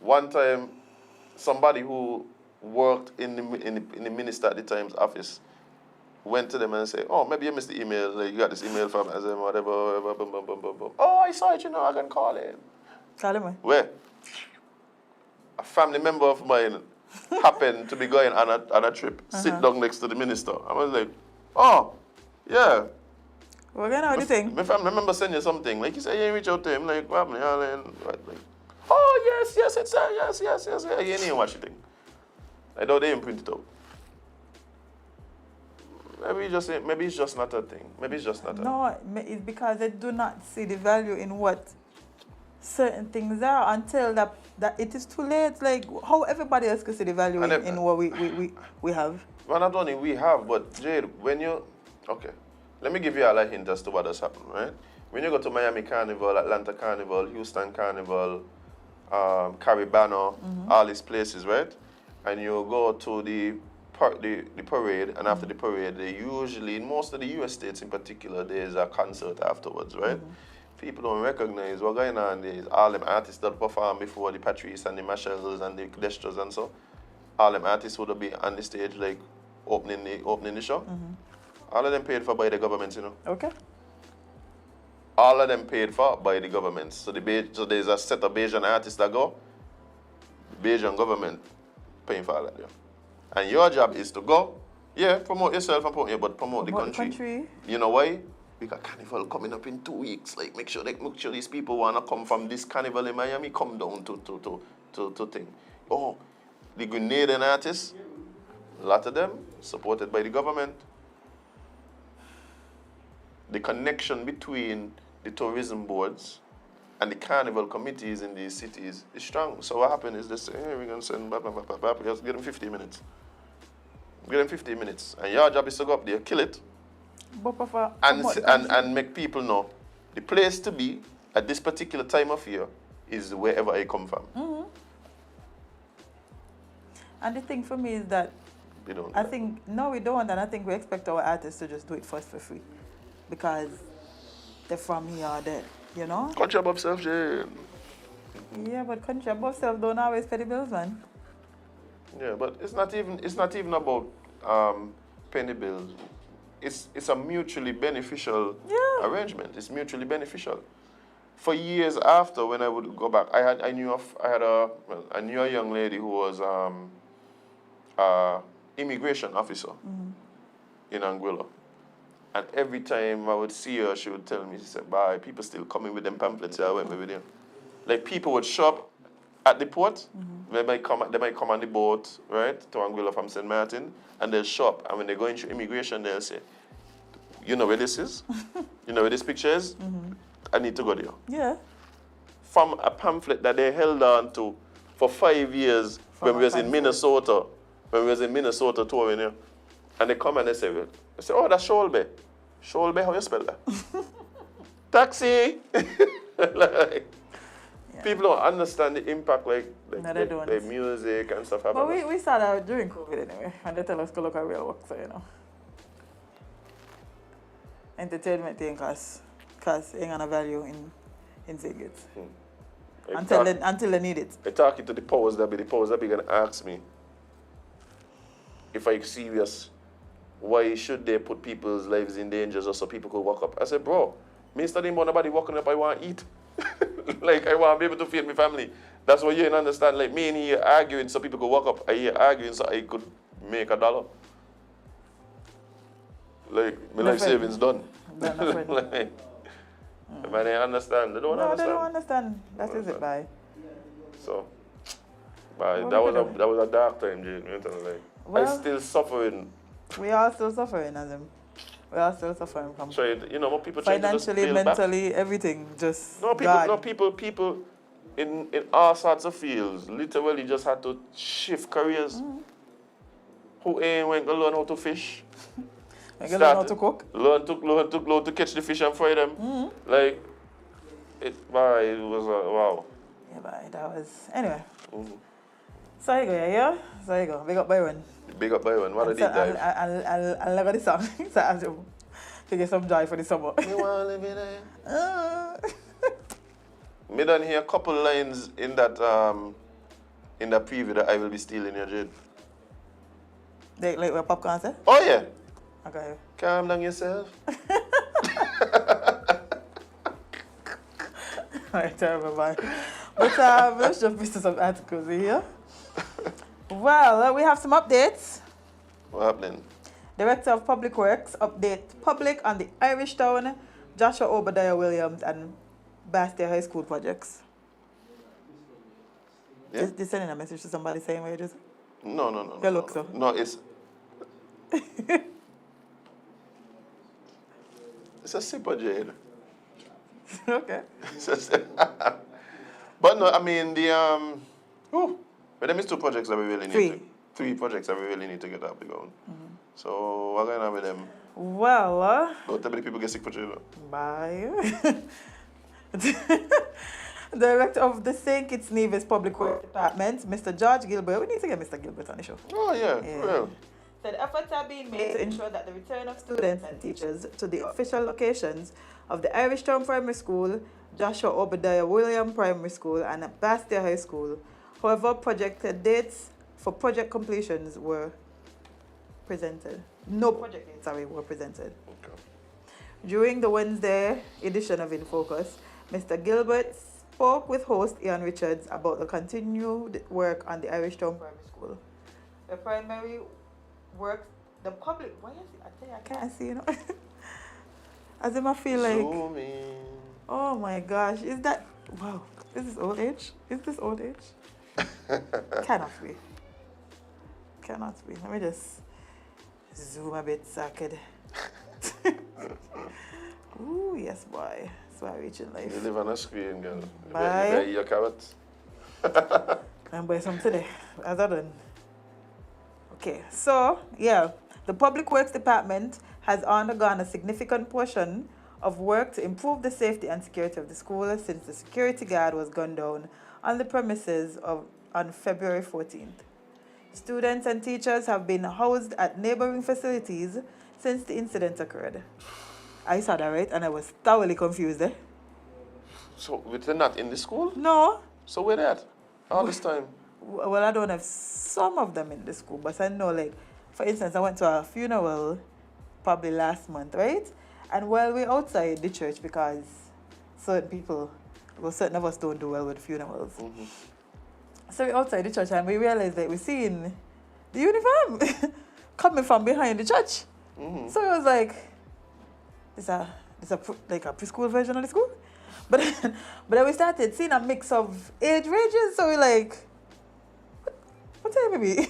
One time, somebody who worked in the minister at the time's office went to them and said, oh, maybe you missed the email, like you got this email from Azem, whatever, boom, boom, boom, boom, boom. Oh, I saw it, I can call him. Call him. Where? A family member of mine happened to be going on a trip, sit down next to the minister. I was like, oh, yeah. What do you think? My family member sent you something. Like, he said, you reach out to him, like, what happened? Like, oh, yes, it's yes. You didn't watch the thing. I don't even print it out. Maybe it's just not a thing. Maybe it's just not a... No, it's because they do not see the value in what certain things are until that it is too late. Like, how everybody else can see the value in what we have. Well, not only we have, but Jade, when you... Okay, let me give you a hint as to what has happened, right? When you go to Miami Carnival, Atlanta Carnival, Houston Carnival, Caribano, all these places, right? And you go to the parade, and after the parade, they usually, in most of the U.S. states in particular, there's a concert afterwards, right? People don't recognize what's going on. There's all them artists that perform before, the Patrice and the Marshalls and the Destros and so. All them artists would be on the stage, like, opening the show. All of them paid for by the government, Okay. All of them paid for by the government. So there's a set of Bajan artists that go. The Bajan government paying for all of them. And your job is to go, promote yourself and promote the country. You know why? We got carnival coming up in 2 weeks. Like, make sure these people wanna come from this carnival in Miami, come down to thing. Oh, the Grenadian artists, a lot of them supported by the government. The connection between the tourism boards and the carnival committees in these cities is strong. So what happened is they say, hey, we're gonna send just get them 15 minutes. Give them 15 minutes. And your job is to go up there, kill it, and make people know the place to be at this particular time of year is wherever I come from. And the thing for me is that We don't. we don't, and I think we expect our artists to just do it first for free. Because they're from here or there, Country above self, Jade. Yeah, but country above self don't always pay the bills, man. Yeah, but it's not even about paying the bills. It's a mutually beneficial arrangement. It's mutually beneficial. For years after, when I would go back, I knew a young lady who was immigration officer in Anguilla. And every time I would see her, she would tell me, she said, bye, people still coming with them pamphlets. I went with them. Like, people would shop at the port. They might come on the boat, right, to Anguilla from St. Martin, and they'll shop. And when they're going through immigration, they'll say, you know where this is? You know where this picture is? I need to go there. Yeah. From a pamphlet that they held on to for 5 years when we was in Minnesota. When we was in Minnesota touring here. And they come and they say, oh, that's Sholbe. Sholbe, how you spell that? Taxi! People don't understand the impact, like music and stuff. But we started out during COVID anyway, and they tell us to look at real work, so entertainment thing costs ain't gonna value in Vegas. Until they need it. I talking to the powers that be gonna ask me if I'm serious. Why should they put people's lives in danger just so people could walk up? I said, bro, me studying about nobody walking up, I want to eat. Like, I want to be able to feed my family. That's what you didn't understand. Like, me and here arguing so people could walk up. I here arguing so I could make $1. Like, my life savings done. Like, but they understand. They don't understand. No, they don't understand. That is it, bye. So, that was a dark time, Jade. I'm still suffering. We are still suffering, Azem. We are still suffering from more people trying to just financially, mentally, everything. Just people in all sorts of fields literally just had to shift careers. Who went to learn how to fish? Learn how to cook. Learn to catch the fish and fry them. Like it was wow. Yeah, that was anyway. So you go, yeah? So you go. Big up Byron. Big up Byron. What a deep dive. I'll never this song. So I'll to get some joy for the summer. Me want to live in it. Me done hear a couple lines in that preview that I will be stealing your Jade. Like where popcorn say? Oh, yeah. Okay. Calm down yourself. Alright, terrible, man. But let's jump into some articles here. Well, we have some updates. What happening? Director of Public Works update public on the Irish Town, Joshua Obadiah Williams, and Bastia High School projects. Yeah? Just sending a message to somebody saying what you just. No. You look so. No, it's a super Jade. Okay. But no, I mean but them is 2 projects that we really need. 3. 3 projects that we really need to get up the ground. So what going on with them? Well, Don't tell me the people get sick for Jade. bye. Director of the St. Kitts Nevis Public Works Department, Mr. George Gilbert. We need to get Mr. Gilbert on the show. Oh yeah, well. Said efforts are being made to ensure that the return of students and teachers to the official locations of the Irish Town Primary School, Joshua Obadiah Williams Primary School, and Bastia High School. However, projected dates for project completions were presented. No project dates, were presented. Okay. During the Wednesday edition of In Focus, Mr. Gilbert spoke with host Ian Richards about the continued work on the Irish Town Primary School. The primary work, the public, why is it? I tell you, I can't see, you know. As if I feel like, Zoom in. oh my gosh, is that, wow, is this old age? Is this old age? Cannot be. Cannot be. Let me just zoom a bit so I could. Ooh, yes, boy. That's why I reach in life. You live on a screen, girl. Bye. You better eat your carrots. And buy some today. As I done. Okay, so, yeah. The Public Works Department has undergone a significant portion of work to improve the safety and security of the school since the security guard was gunned down on the premises on February 14th. Students and teachers have been housed at neighboring facilities since the incident occurred. I saw that, right? And I was thoroughly confused, eh? So they're not in the school? No. So where they at? All this time? Well, I don't have some of them in the school, but I know, like, for instance, I went to a funeral probably last month, right? And while we're outside the church, because certain of us don't do well with funerals. Mm-hmm. So we're outside the church and we realized that we're seeing the uniform coming from behind the church. Mm-hmm. So it was like, this like a preschool version of the school. But then we started seeing a mix of age ranges. So we're like, what time maybe?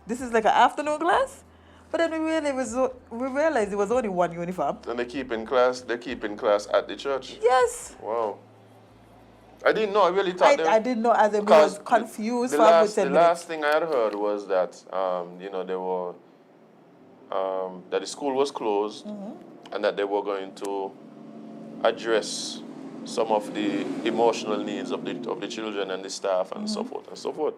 This is like an afternoon class? But then we realized it was only one uniform. And they keep in class at the church? Yes. Wow. I didn't know. I really thought I didn't know, as I was confused for a good 10 the minutes. last thing I had heard was that, they were, that the school was closed and that they were going to address some of the emotional needs of the children and the staff and so forth and so forth.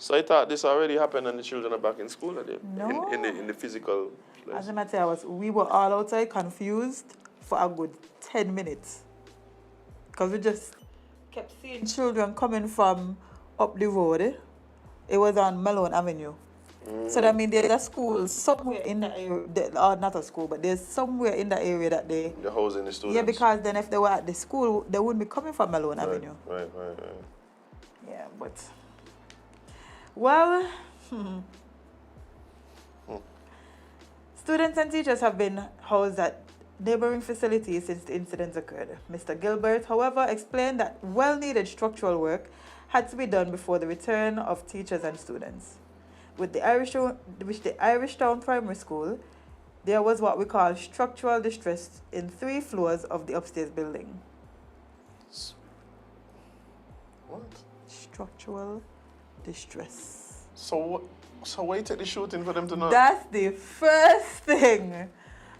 So I thought this already happened and the children are back in school again. No. In the physical place. As a matter we were all outside confused for a good 10 minutes. Because we just kept seeing children coming from up the road. Eh? It was on Malone Avenue. So that means there's a school somewhere in the area, or not a school, but there's somewhere in the area that they're housing the students. Yeah, because then if they were at the school, they wouldn't be coming from Malone Avenue. Right. Yeah, but... Well, students and teachers have been housed at neighboring facilities since the incidents occurred. Mr. Gilbert, however, explained that well-needed structural work had to be done before the return of teachers and students. With the Irish Town Primary School, there was what we call structural distress in 3 floors of the upstairs building. What? Structural distress. So why you take the shooting for them to know? That's the first thing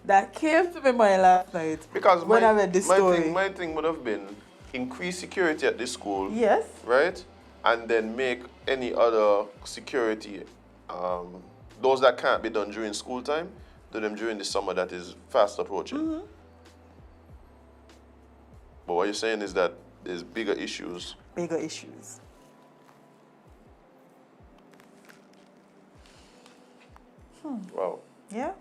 that came to my mind last night. Because when I read this story. My thing would have been increase security at this school. Yes. Right? And then make any other security, those that can't be done during school time, do them during the summer that is fast approaching. Mm-hmm. But what you're saying is that there's bigger issues. Bigger issues. Wow. Yeah.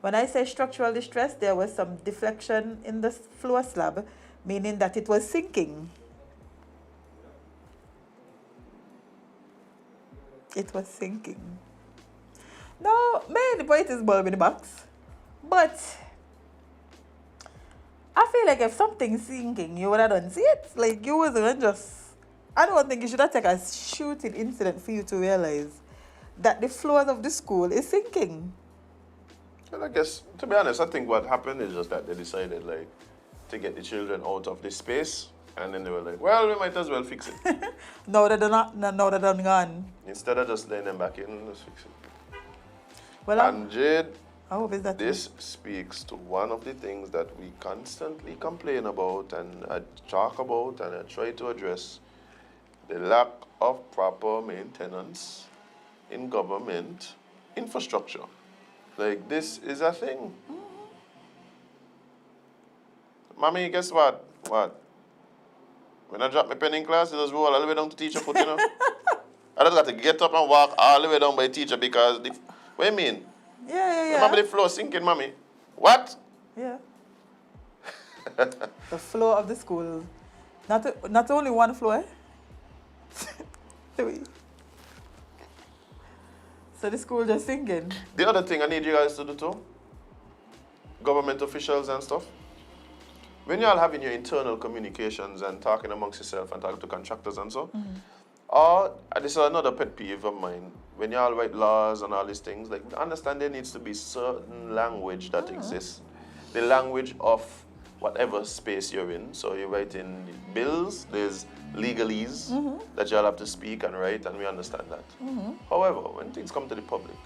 When I say structural distress, there was some deflection in the floor slab, meaning that it was sinking. It was sinking. No, man, the point is bulb in the box. But I feel like if something's sinking, you would have done see it. Like you wasn't just. I don't think you should have taken a shooting incident for you to realize that the floors of the school is sinking. Well, I guess, to be honest, I think what happened is just that they decided, like, to get the children out of this space, and then they were like, well, we might as well fix it. No, they're not. No, they're done gone. Instead of just letting them back in, let's fix it. Well, And Jade, I hope it's that. this speaks to one of the things that we constantly complain about and talk about and I try to address, the lack of proper maintenance in government infrastructure. Like, this is a thing. Mommy, guess what? What? When I drop my pen in class, it just roll all the way down to teacher foot, you know? I just got to get up and walk all the way down by teacher because what do you mean? Yeah. Remember the floor sinking, mommy? What? Yeah. The floor of the school. Not only one floor. Three. So the school just sinking. The other thing I need you guys to do too, government officials and stuff, when y'all having your internal communications and talking amongst yourself and talking to contractors and so, or this is another pet peeve of mine, when y'all write laws and all these things, like understand there needs to be certain language that exists. The language of whatever space you're in. So you write in bills, there's legalese that y'all have to speak and write, and we understand that. However, when things come to the public,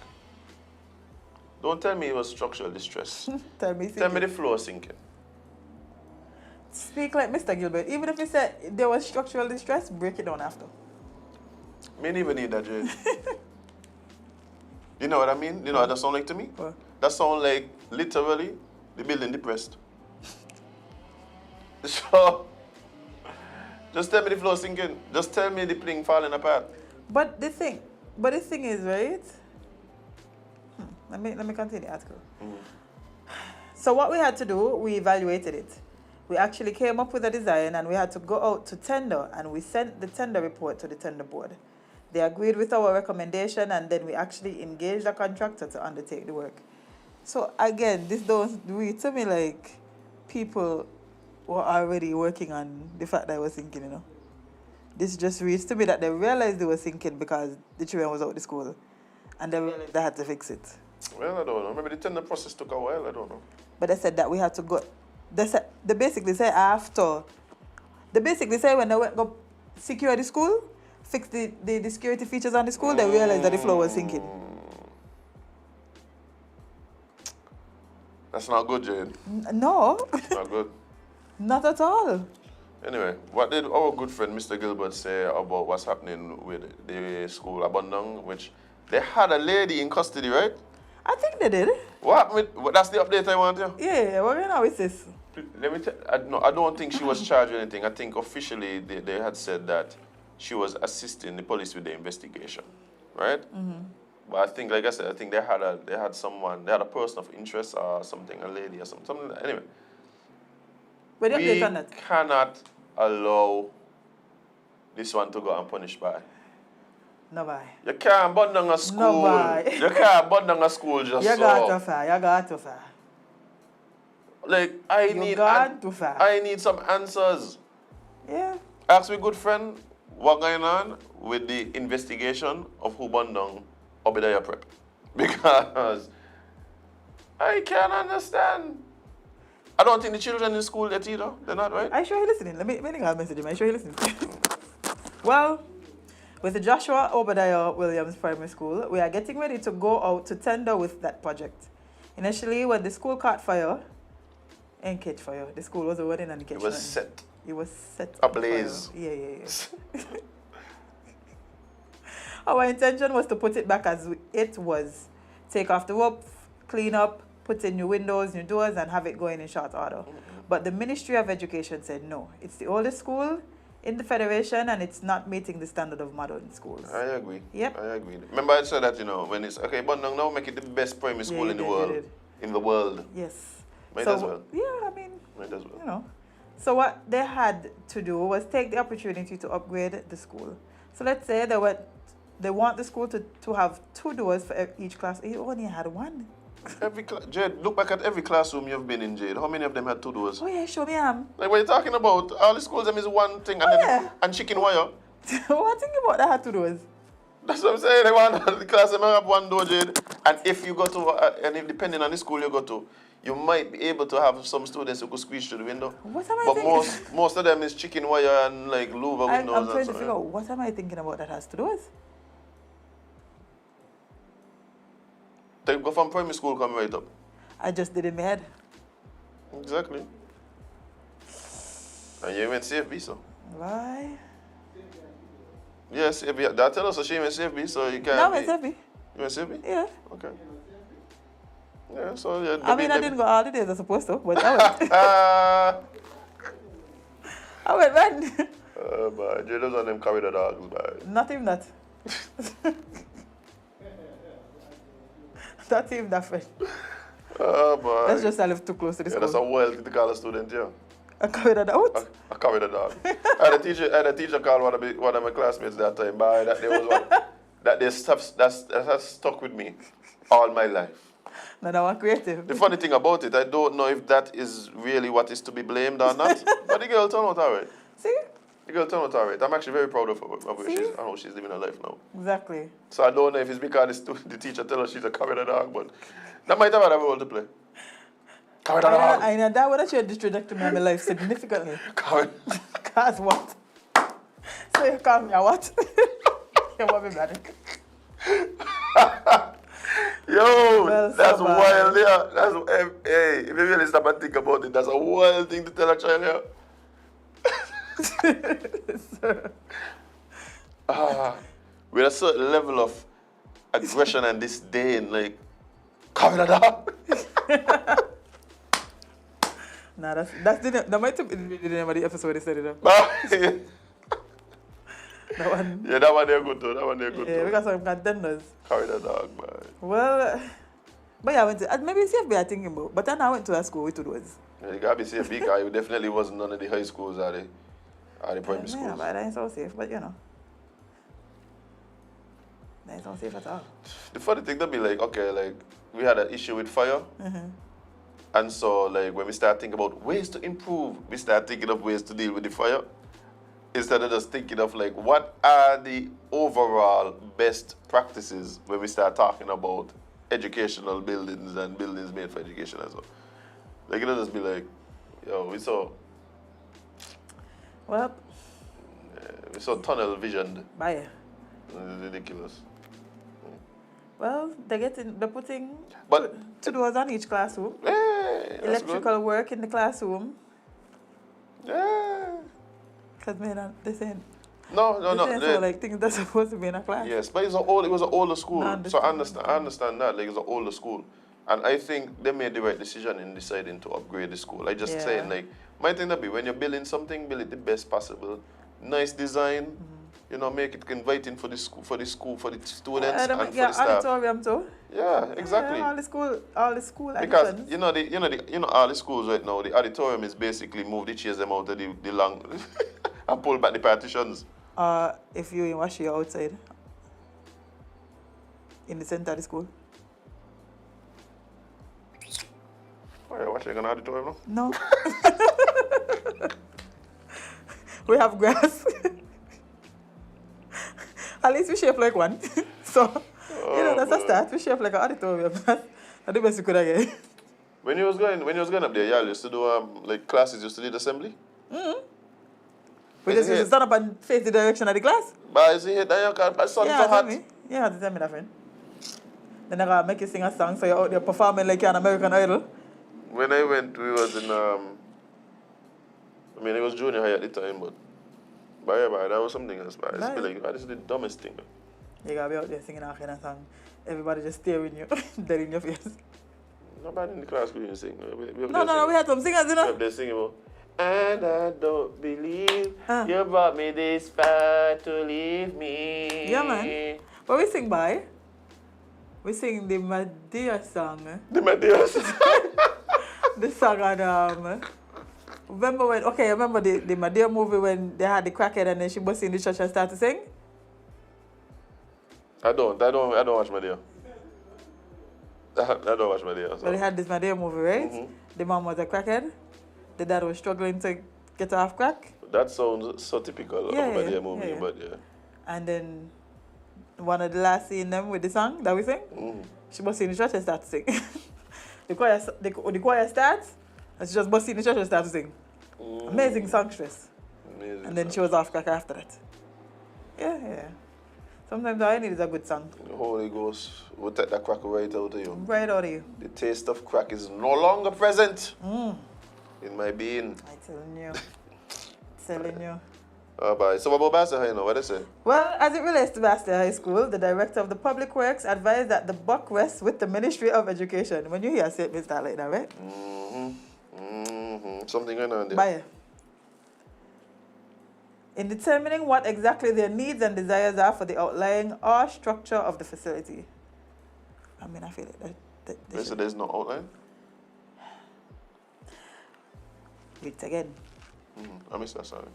don't tell me it was structural distress. Tell me the floor sinking. Speak like Mr. Gilbert. Even if you said there was structural distress, break it down after. Me never need that, Jade. You know what I mean? You know what that sound like to me? What? That sound like literally the building depressed. So, just tell me the floor sinking. Just tell me the thing falling apart. But the thing is, right? Let me continue the article. So what we had to do, we evaluated it. We actually came up with a design and we had to go out to tender, and we sent the tender report to the tender board. They agreed with our recommendation, and then we actually engaged a contractor to undertake the work. So again, this don't read to me like people were already working on the fact that I was sinking, you know. This just reads to me that they realized they were sinking because the children was out of the school, and they realized they had to fix it. Well, I don't know. Maybe the tender process took a while. I don't know. But they said that we had to go. They basically say after. They basically say when they went go secure the school, fix the security features on the school, they realized that the floor was sinking. That's not good, Jade. No, Not good. not at all. Anyway, what did our good friend Mr. Gilbert say about what's happening with the school Abundang, which they had a lady in custody, right? I think they did. What happened with, that's the update I want, yeah? Yeah, what you know is this? Let me tell I don't think she was charged with anything. I think officially they had said that she was assisting the police with the investigation, right? But I think, like I said, I think they had a person of interest or something, a lady or something. Anyway, But the we update on that? cannot allow this one to go unpunished by. No bye. You can't burn down a school. No bye. You can't burn down a school just You so. got too far. You got too far. Like, You got too far. I need some answers. Yeah. Ask my good friend what going on with the investigation of who burned down Obadiah Prep. Because I can't understand. I don't think the children in school yet either. They're not, right? Are you sure you're listening? Let me message him. Are you sure you're listening? Well, with the Joshua Obadiah Williams Primary School, we are getting ready to go out to tender with that project. Initially, when the school caught fire, and catch fire, the school was already in the kitchen. It was set. It was set Ablaze. Yeah. Our intention was to put it back as it was. Take off the roof, clean up, put in new windows, new doors, and have it going in short order. But the Ministry of Education said no. It's the oldest school. in the federation, and it's not meeting the standard of modern schools. I agree. Yep. I agree. Remember I said that, when it's okay, but now make it the best primary school you in the did, world. you did. In the world. Yes. Might as well. Yeah, I mean, Might as well. you know. So what they had to do was take the opportunity to upgrade the school. So let's say they want the school to have 2 doors for each class. It only had 1. Jade, look back at every classroom you've been in, Jade. How many of them had 2 doors? Oh yeah, show me. Like what you talking about? All the schools them is one thing and chicken wire. What think about that had 2 doors? That's what I'm saying. They want the class them have 1 door, Jade. And if you go to and if depending on the school you go to, you might be able to have some students who could squeeze through the window. What am I but thinking? most of them is chicken wire and like louver windows. I'm trying to figure out what am I thinking about that has 2 doors? They go from primary school come right up. I just did it in my head. Exactly. And you went CFB, so. Why? Yes, CFB. That tell us she went CFB, so you can't. No, it's heavy. You went CFB? Yeah. Okay. Yeah, so yeah. I mean, I didn't go all the days I supposed to, but I went. I went when? But Jada's on them carry the dogs, but. Not even that. Not even that friend. Boy. That's just I live too close to the Yeah, school. that's a wild thing to call a student, yeah. I carried that out. I carry the dog. I had a teacher call one of my classmates that time, but that day was one that they stuff that has stuck with me all my life. No, that one creative. The funny thing about it, I don't know if that is really what is to be blamed or not. But the girl turned out alright. See? The girl turned out alright. I'm actually very proud of her, how she's living her life now. Exactly. So I don't know if it's because the teacher tell her she's a carry the dog, but that might have had a role to play. Carry the dog. I know that would have changed the trajectory of my life significantly. Carry. Cause what? So you call me a what? You want me brother? Yo, Well, that's so wild, yeah. That's, hey, if you really stop and think about it, that's a wild thing to tell a child, yeah. With a certain level of aggression and disdain, like, carry the dog. Nah, that might have been the name of the episode they said it up. That one. Yeah, that one they're good too. That one they're good Yeah, too. we got some contenders. Carry the dog, man. Well, but yeah, I went to, maybe CFB I thinking about, but then I went to a school with 2 doors. Yeah, you gotta be safe because you definitely wasn't none of the high schools or the primary schools. Yeah, but that ain't so safe, but you know. That ain't so safe at all. The funny thing to be like, okay, like we had an issue with fire. And so like when we start thinking about ways to improve, we start thinking of ways to deal with the fire. Instead of just thinking of like what are the overall best practices when we start talking about educational buildings and buildings made for education as well. Like it'll just be like, yo, we saw tunnel visioned. Bye. It's ridiculous. Well, they're putting But 2 doors on each classroom. hey, that's Electrical good. work in the classroom. Yeah. Because man, this ain't No. so like things that's supposed to be in a class. Yes, but it was an older school. No, So I understand that. Like it's an older school. And I think they made the right decision in deciding to upgrade the school. I just saying like my thing that be when you're building something, build it the best possible. Nice design, make it inviting for the school, for the students and for the staff. Auditorium too. Yeah, exactly. Yeah, all the school Because additions. all the schools right now, the auditorium is basically move the chairs them out of the long and pull back the partitions. If you in wash your outside in the center of the school. Oh, you're watching an auditorium now? No. We have grass. At least we shape like one. So, that's a start. We shape like an auditorium. That's the best we could have get. When you was going up there, y'all used to do like classes used to lead assembly? We just used to stand up and face the direction of the class. But I see here that you can sun for hot. You have to tell me that, friend. Then I gotta make you sing a song so you're out there performing like you're an American Idol. When I went, we was in it was junior high at the time, but that was something else. But it's like, this is the dumbest thing. You gotta be out there singing a kind of song. Everybody just staring you, dead in your face. Nobody in the class couldn't sing. No, we had some singers, We have there singing about And I don't believe you brought me this far to leave me. Yeah, man. What we sing by? We sing the Madea song. The Matthias. The song on remember when? Okay, remember the Madea movie when they had the crackhead and then she bust in the church and started to sing? I don't watch Madea. I don't watch Madea. So they had this Madea movie, right? Mm-hmm. The mom was a crackhead. The dad was struggling to get off crack. That sounds so typical of a Madea movie, but yeah. And then one of the last scene them with the song that we sing, she bust in the church and start to sing. the choir starts, and she just bust in the church and start to sing. Amazing songstress. Amazing. And then she was off crack after that. Yeah. Sometimes all I need is a good song. The Holy Ghost will take that crack right out of you. Right out of you. The taste of crack is no longer present in my being. I'm telling you. Telling you. Oh, bye. So what about Bastille High now? What they say? Well, as it relates to Bastille High School, the director of the Public Works advised that the buck rests with the Ministry of Education. When you hear a statement start like that, right? Something going on there. Bye. In determining what exactly their needs and desires are for the outlying or structure of the facility. I mean, I feel like that So there's no outline? Read it again. I missed that, sorry.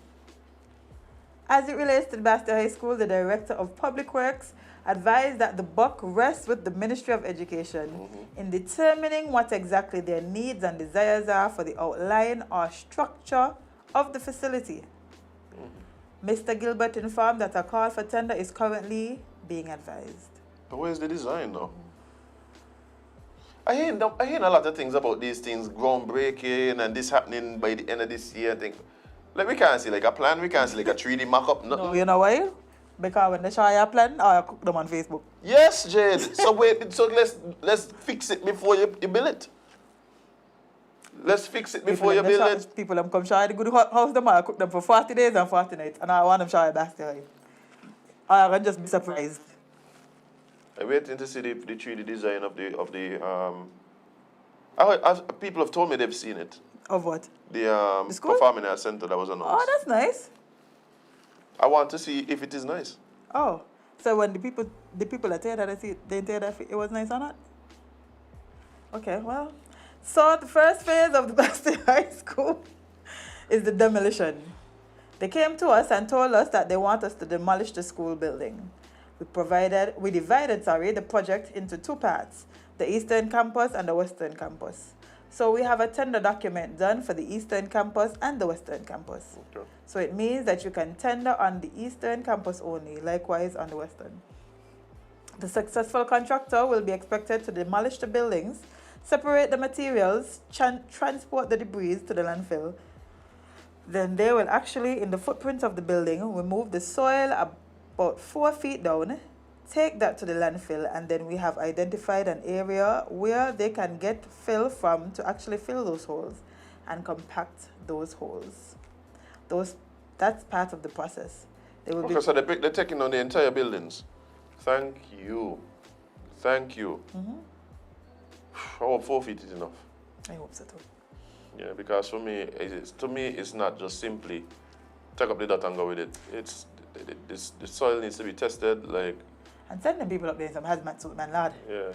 As it relates to the Bastille High School, the Director of Public Works advised that the buck rests with the Ministry of Education in determining what exactly their needs and desires are for the outline or structure of the facility. Mr. Gilbert informed that a call for tender is currently being advised. But where's the design now? I hear a lot of things about these things, groundbreaking and this happening by the end of this year. I think, like, we can't see like a plan, we can't see like a 3D mock-up, nothing. No, you know why? Because when they show you a plan, I cook them on Facebook. Yes, Jade. So wait, so let's fix it before you build it. Let's fix it before you build it. People them come show you the good house, them I cook them for 40 days and 40 nights, and I want them show you Bastille. I can just be surprised. I'm waiting to see the 3D design of the people have told me they've seen it. Of what? The school? Performing Arts Center that was announced. Oh, that's nice. I want to see if it is nice. Oh, so when the people that tell that they tell that it was nice or not? Okay, well. So the first phase of the Bastille High School is the demolition. They came to us and told us that they want us to demolish the school building. We divided the project into two parts, the Eastern Campus and the Western Campus. So we have a tender document done for the Eastern Campus and the Western Campus. Okay. So it means that you can tender on the Eastern Campus only, likewise on the Western. The successful contractor will be expected to demolish the buildings, separate the materials, transport the debris to the landfill. Then they will actually, in the footprint of the building, remove the soil about 4 feet down, take that to the landfill, and then we have identified an area where they can get fill from to actually fill those holes and compact those holes. That's part of the process. So they're taking on the entire buildings. Thank you. I hope 4 feet is enough. I hope so too. Yeah, because for me, it's not just simply take up the dot and go with it. The soil needs to be tested, like. And send them people up there in some hazmat suit, man, lad. Yeah.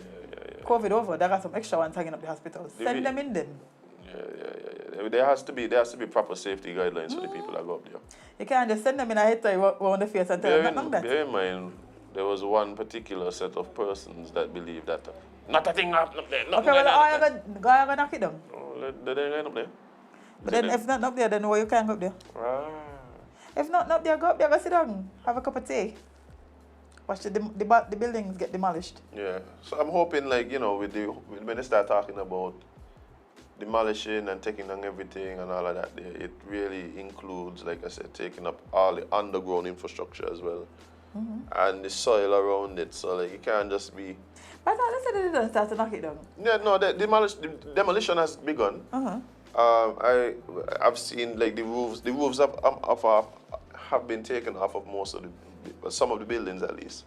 COVID over, there are some extra ones hanging up the hospitals. Send them in them. Yeah. There has to be proper safety guidelines for the people that go up there. You can't just send them in a head tie around the face and tell them nothing that. Bear in mind, there was one particular set of persons that believed that not a thing happened up there. Okay, well, I'm going to knock it down. Oh, they're going up there. But then if not up there, then why you can't go up there? Ah. If not up there, go up there, go sit down, have a cup of tea. Watch the buildings get demolished. Yeah, so I'm hoping, like, you know, when they start talking about demolishing and taking down everything and all of that, it really includes, like I said, taking up all the underground infrastructure as well. And the soil around it, so like, it can't just be. But I thought they said they didn't start to knock it down. Yeah, no, the demolition has begun. I've seen like the roofs have been taken off of most of some of the buildings at least.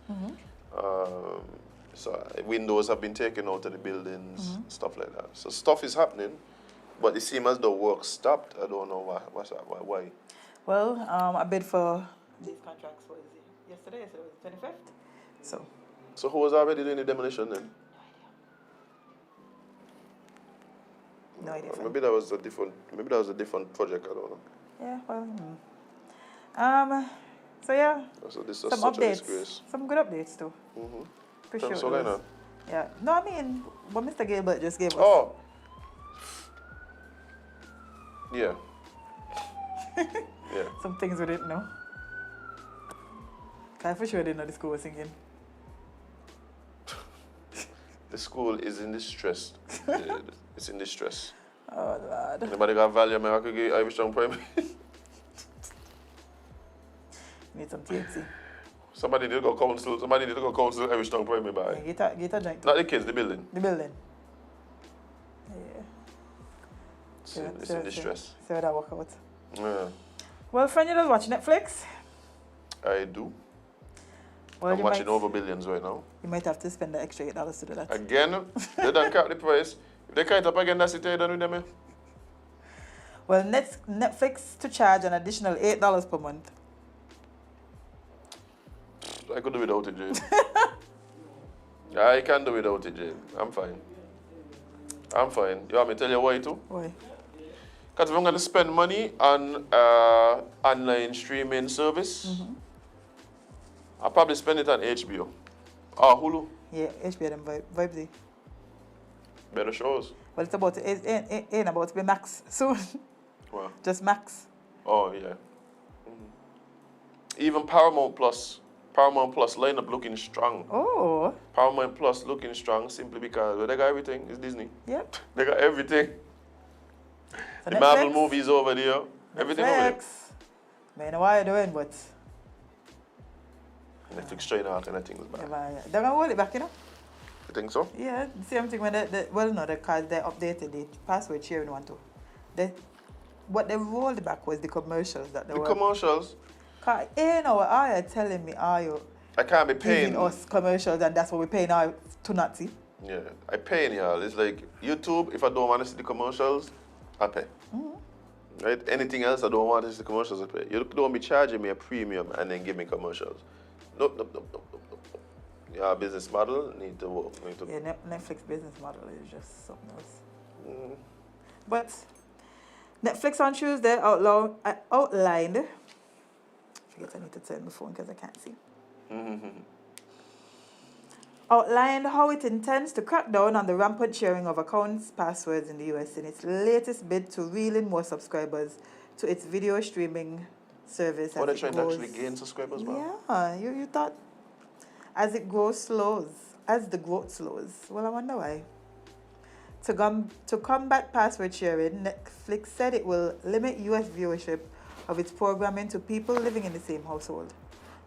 So windows have been taken out of the buildings, stuff like that. So stuff is happening. But it seems as though work stopped. I don't know what's that. Why? Well, I bid for these contracts was yesterday was the 25th. So who was already doing the demolition then? No idea. Maybe that was a different project. I don't know. Yeah, well. So yeah. So this is some such a updates. disgrace. Some good updates too. Appreciate So going those. on. Yeah. No, I mean what Mr. Gilbert just gave us. Oh. Yeah. Yeah. Some things we didn't know. I for sure didn't know the school was singing. The school is in distress. Yeah, it's in distress. Oh Lord. Anybody got value? I could give Irish Town Primary. Need some THC. Somebody need to go council Irish Town Primary by. Yeah, get a joint. Not the kids, the building. The building. Yeah. It's in distress. See how that work out. Yeah. Well, friend, you don't watch Netflix? I do. Well, I'm watching over billions right now. You might have to spend the extra $8 to do that. Again, they don't cap the price. If they cut it up again, that's it, you're done with them. Eh? Well, Netflix to charge an additional $8 per month. I could do without it, Jade. I can do without it, Jade. I'm fine. You want me to tell you why too? Why? Because if I'm going to spend money on online streaming service, I'll probably spend it on HBO. Or Hulu. Yeah, HBO them vibes. Better shows. Well, it ain't about to be max soon. Wow. Just max. Oh, yeah. Even Paramount Plus lineup looking strong. Oh. Paramount Plus looking strong simply because they got everything. It's Disney. Yep. They got everything. So the Netflix, Marvel movies over there. Everything over there. Man, what are you doing, but... Netflix trying all kind of things back. They're going to hold it back, you know? You think so? Yeah, the same thing when because they updated the password sharing one too. What they rolled back was the commercials that they were. The commercials? Cause, you know, are you telling me, are you I can't be paying. giving us commercials and that's what we're paying now to not see? Yeah, I paying y'all. It's like YouTube, if I don't want to see the commercials, I pay. Right? Anything else I don't want to see the commercials, I pay. You don't be charging me a premium and then give me commercials. Nope. Your business model need to work. Yeah, Netflix business model is just something else. But Netflix on Tuesday outlined. I forget I need to turn the phone because I can't see. Outlined how it intends to crack down on the rampant sharing of accounts passwords in the US in its latest bid to reel in more subscribers to its video streaming service. They're trying to actually gain subscribers, man. Yeah, you thought as the growth slows. Well, I wonder why. To combat password sharing, Netflix said it will limit US viewership of its programming to people living in the same household.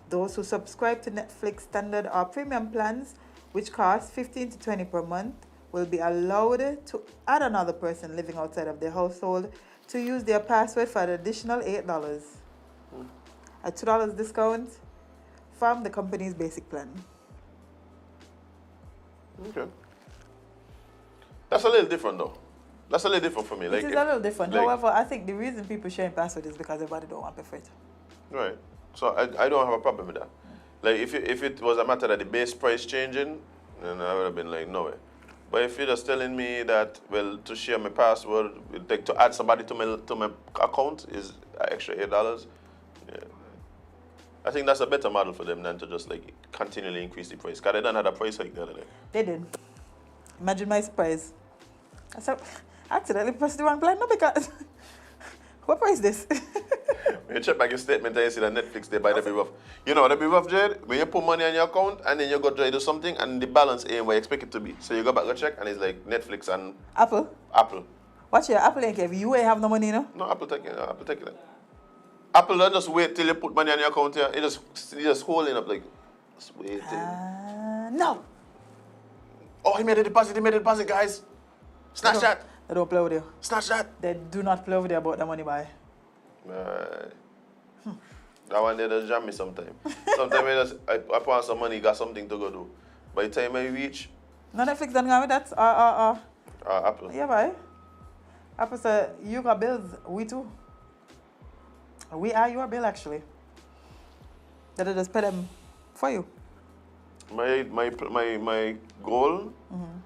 Those who subscribe to Netflix standard or premium plans, which cost $15 to $20 per month, will be allowed to add another person living outside of their household to use their password for an additional $8. A $2 discount from the company's basic plan. Okay. That's a little different though. That's a little different for me. It is a little different. However, I think the reason people sharing password is because everybody don't want to pay for it. Right. So I don't have a problem with that. Like if it was a matter that the base price changing, then I would have been like, no way. But if you're just telling me that, well, to share my password, like to add somebody to my account is an extra $8, yeah. I think that's a better model for them than to just like continually increase the price. Because they done had a price hike the other day. They did. Imagine my surprise. I said, accidentally pressed the wrong plan. No, because what price is this? When you check back your statement and you see that Netflix, they buy the be rough. You know what the be rough, Jade? When you put money on your account and then you go try to do something and the balance ain't where you expect it to be. So you go back and check and it's like Netflix and Apple. Watch your Apple ain't care. You ain't have no money, you know? No, Apple taking it. Apple don't just wait till you put money on your account here. It just holding up like, just waiting. No. Oh, he made a deposit, guys. Snatch that. They don't play with you. Snatch that. They do not play with you about the money, boy. That one they just jam me sometime. Sometimes I put on some money, got something to go do. By the time I reach... No, Netflix done with that. Apple. Yeah, boy. After say, you got bills, we too. We are your bill actually. That I just pay them for you. My goal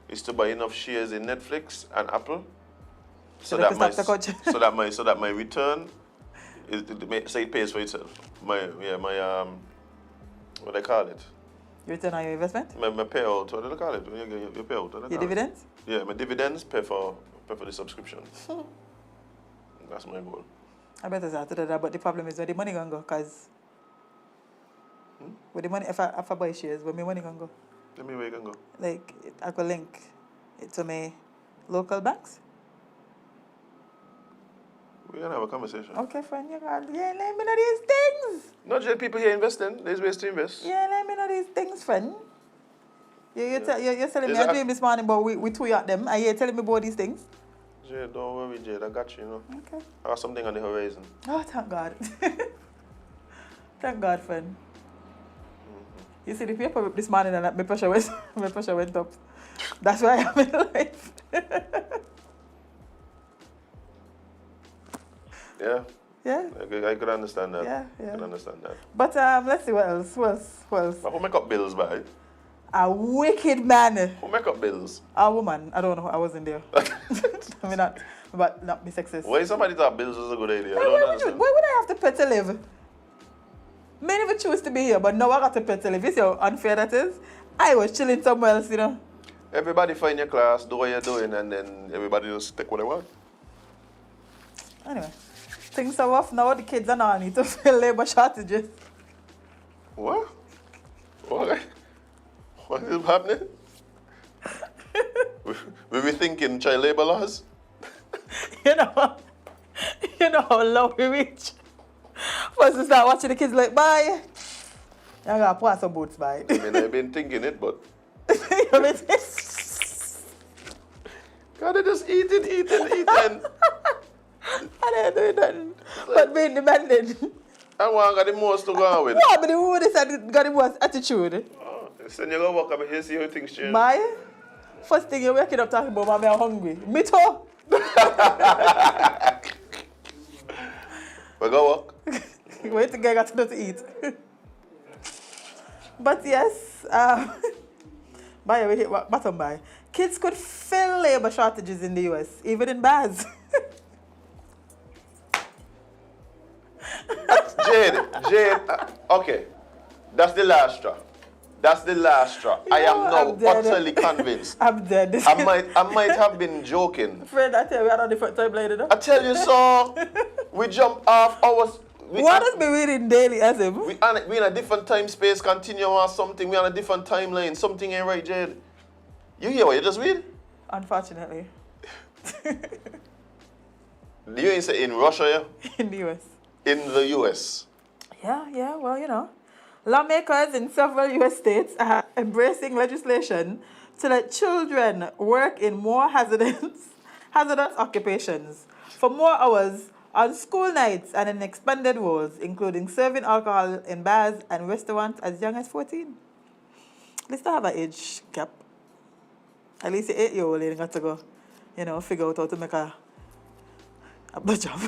is to buy enough shares in Netflix and Apple So they can stop the coach. so that my return is so it pays for itself. My what they call it? You return on your investment? My payout, what do they call it? When you get your payout, what do they Your call it? dividends? Yeah, my dividends pay for the subscription. That's my goal. I better say that, but the problem is where the money gonna go, cause where the money if I buy shares, where my money gonna go? Let me where you can go. Like I could link it to my local banks. We're gonna have a conversation. Okay, fine. You let me know these things. Not just people here investing. There's ways to invest. Yeah, let me know these things, friend. You're telling me Is I that- dream this morning, but we two at them, and you're telling me about these things. Jade, don't worry, Jade. I got you, you know. Okay. I have something on the horizon. Oh, thank God. Thank God, friend. You see the paper this morning and my pressure went up. That's why I'm in life. Yeah. Yeah. I could understand that. Yeah. I could understand that. But let's see what else. But who make up bills, by? A wicked man. Who make up bills? A woman. I don't know. I wasn't there. I mean, not be sexist. Why somebody thought bills was a good idea? I Why don't would understand. I have to pay to live? Many of choose to be here, but now I got to pay to live. You see how unfair that is? I was chilling somewhere else, you know. Everybody find your class, do what you're doing, and then everybody just take what they want. Anyway, things are rough now. The kids are now need to fill labor shortages. What? What? What is happening? we be thinking child labor laws? You know how low we reach. First we start watching the kids like, bye. I'm gonna pass some boots by. I mean, I've been thinking it, but You know what I mean? God, they just eating. I didn't do nothing. But being demanding. I want got the most to go on with. What? But the woman said got the worst attitude. Oh, send you go walk up here, see how things change. My first thing you're waking up talking about, mommy, I'm hungry. Me too. We go walk. Wait till I got to eat. But yes, by the way, bottom line, kids could fill labor shortages in the US, even in bars. Jade, okay. That's the last straw. I am now I'm dead. utterly convinced. I'm dead. I might have been joking. Friend, I tell you, we are on a different timeline, you know? I tell you so. We jump off hours. What does be reading daily, Azem? We in a different time space continuum or something. We on a different timeline. Something ain't right, Jade. You hear what you just read? Unfortunately. You ain't say in Russia, yeah? In the US. In the US. Yeah, well, you know. Lawmakers in several US states are embracing legislation to let children work in more hazardous occupations for more hours on school nights and in expanded roles, including serving alcohol in bars and restaurants as young as 14. They still have an age gap. At least the 8-year-old ain't got to go, figure out how to make a job.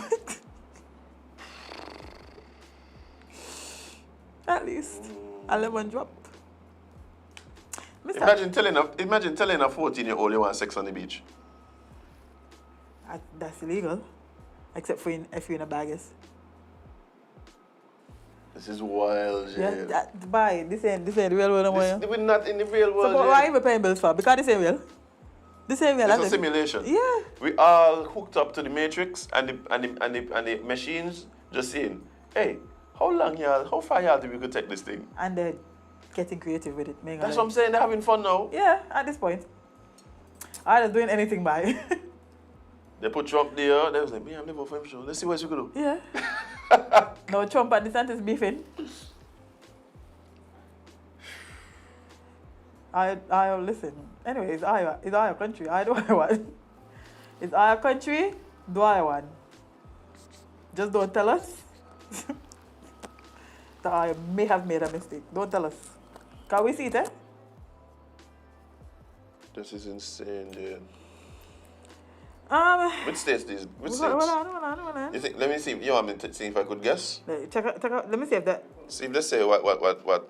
At least a lemon drop. Imagine telling a 14-year-old you want sex on the beach. That's illegal. Except for if you're in a baggage. This is wild, Jade. Yeah, this ain't the real world no more. We're not in the real world. So why are you paying bills for? Because this ain't real. This ain't real. It's a simulation. Yeah. We all hooked up to the matrix and the machines just saying, hey, how far y'all think we could take this thing? And they're getting creative with it. That's what I'm saying, they're having fun now. Yeah, at this point. I'm just doing anything by. They put Trump there, they was like, I'm never for him, sure. Let's see what you could do. Yeah. No, Trump and DeSantis beefing. I listen. Anyway, it's our country. I do what I want. It's our country. Do I want? Just don't tell us that I may have made a mistake. Don't tell us. Can we see it, eh? This is insane, dude. Which states these? Which states? Hold on. You think? Let me see. You want me to see if I could guess? Check out. Let me see if that. See if they say what. Wait,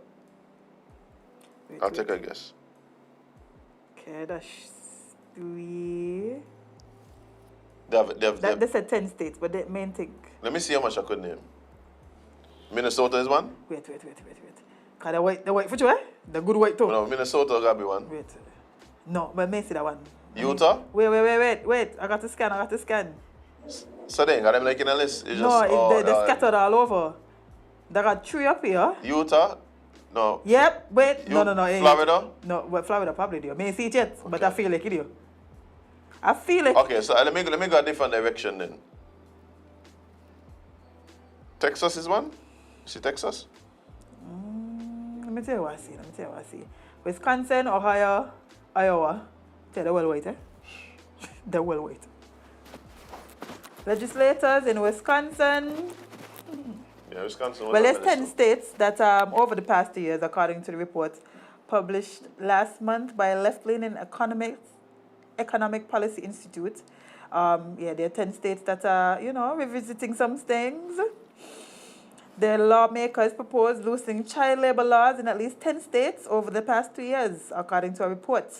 I'll take a guess. Okay, that's 3. They They said 10 states, but the main thing. let me see how much I could name. Minnesota is one? Wait. Cause the white for sure? The good white too. No, Minnesota gotta be one. Wait. No, but may see that one. Utah? Wait. I got to scan. So they ain't got them like in a list. It's No, just, they're scattered all over. They got 3 up here. Utah? No. Yep, wait. No. Florida? No, well, Florida probably do. May see it yet, but I feel like it do. I feel like. Okay, so let me go a different direction then. Texas is one? See Texas? Let me tell you what I see. Wisconsin, Ohio, Iowa. Tell the well wait, eh? The well wait. Legislators in Wisconsin. Yeah, Wisconsin. Well, there's 10 states that over the past 2 years, according to the report published last month by left-leaning Economic Policy Institute. There are 10 states that are, revisiting some things. The lawmakers proposed loosening child labor laws in at least 10 states over the past 2 years, according to a report.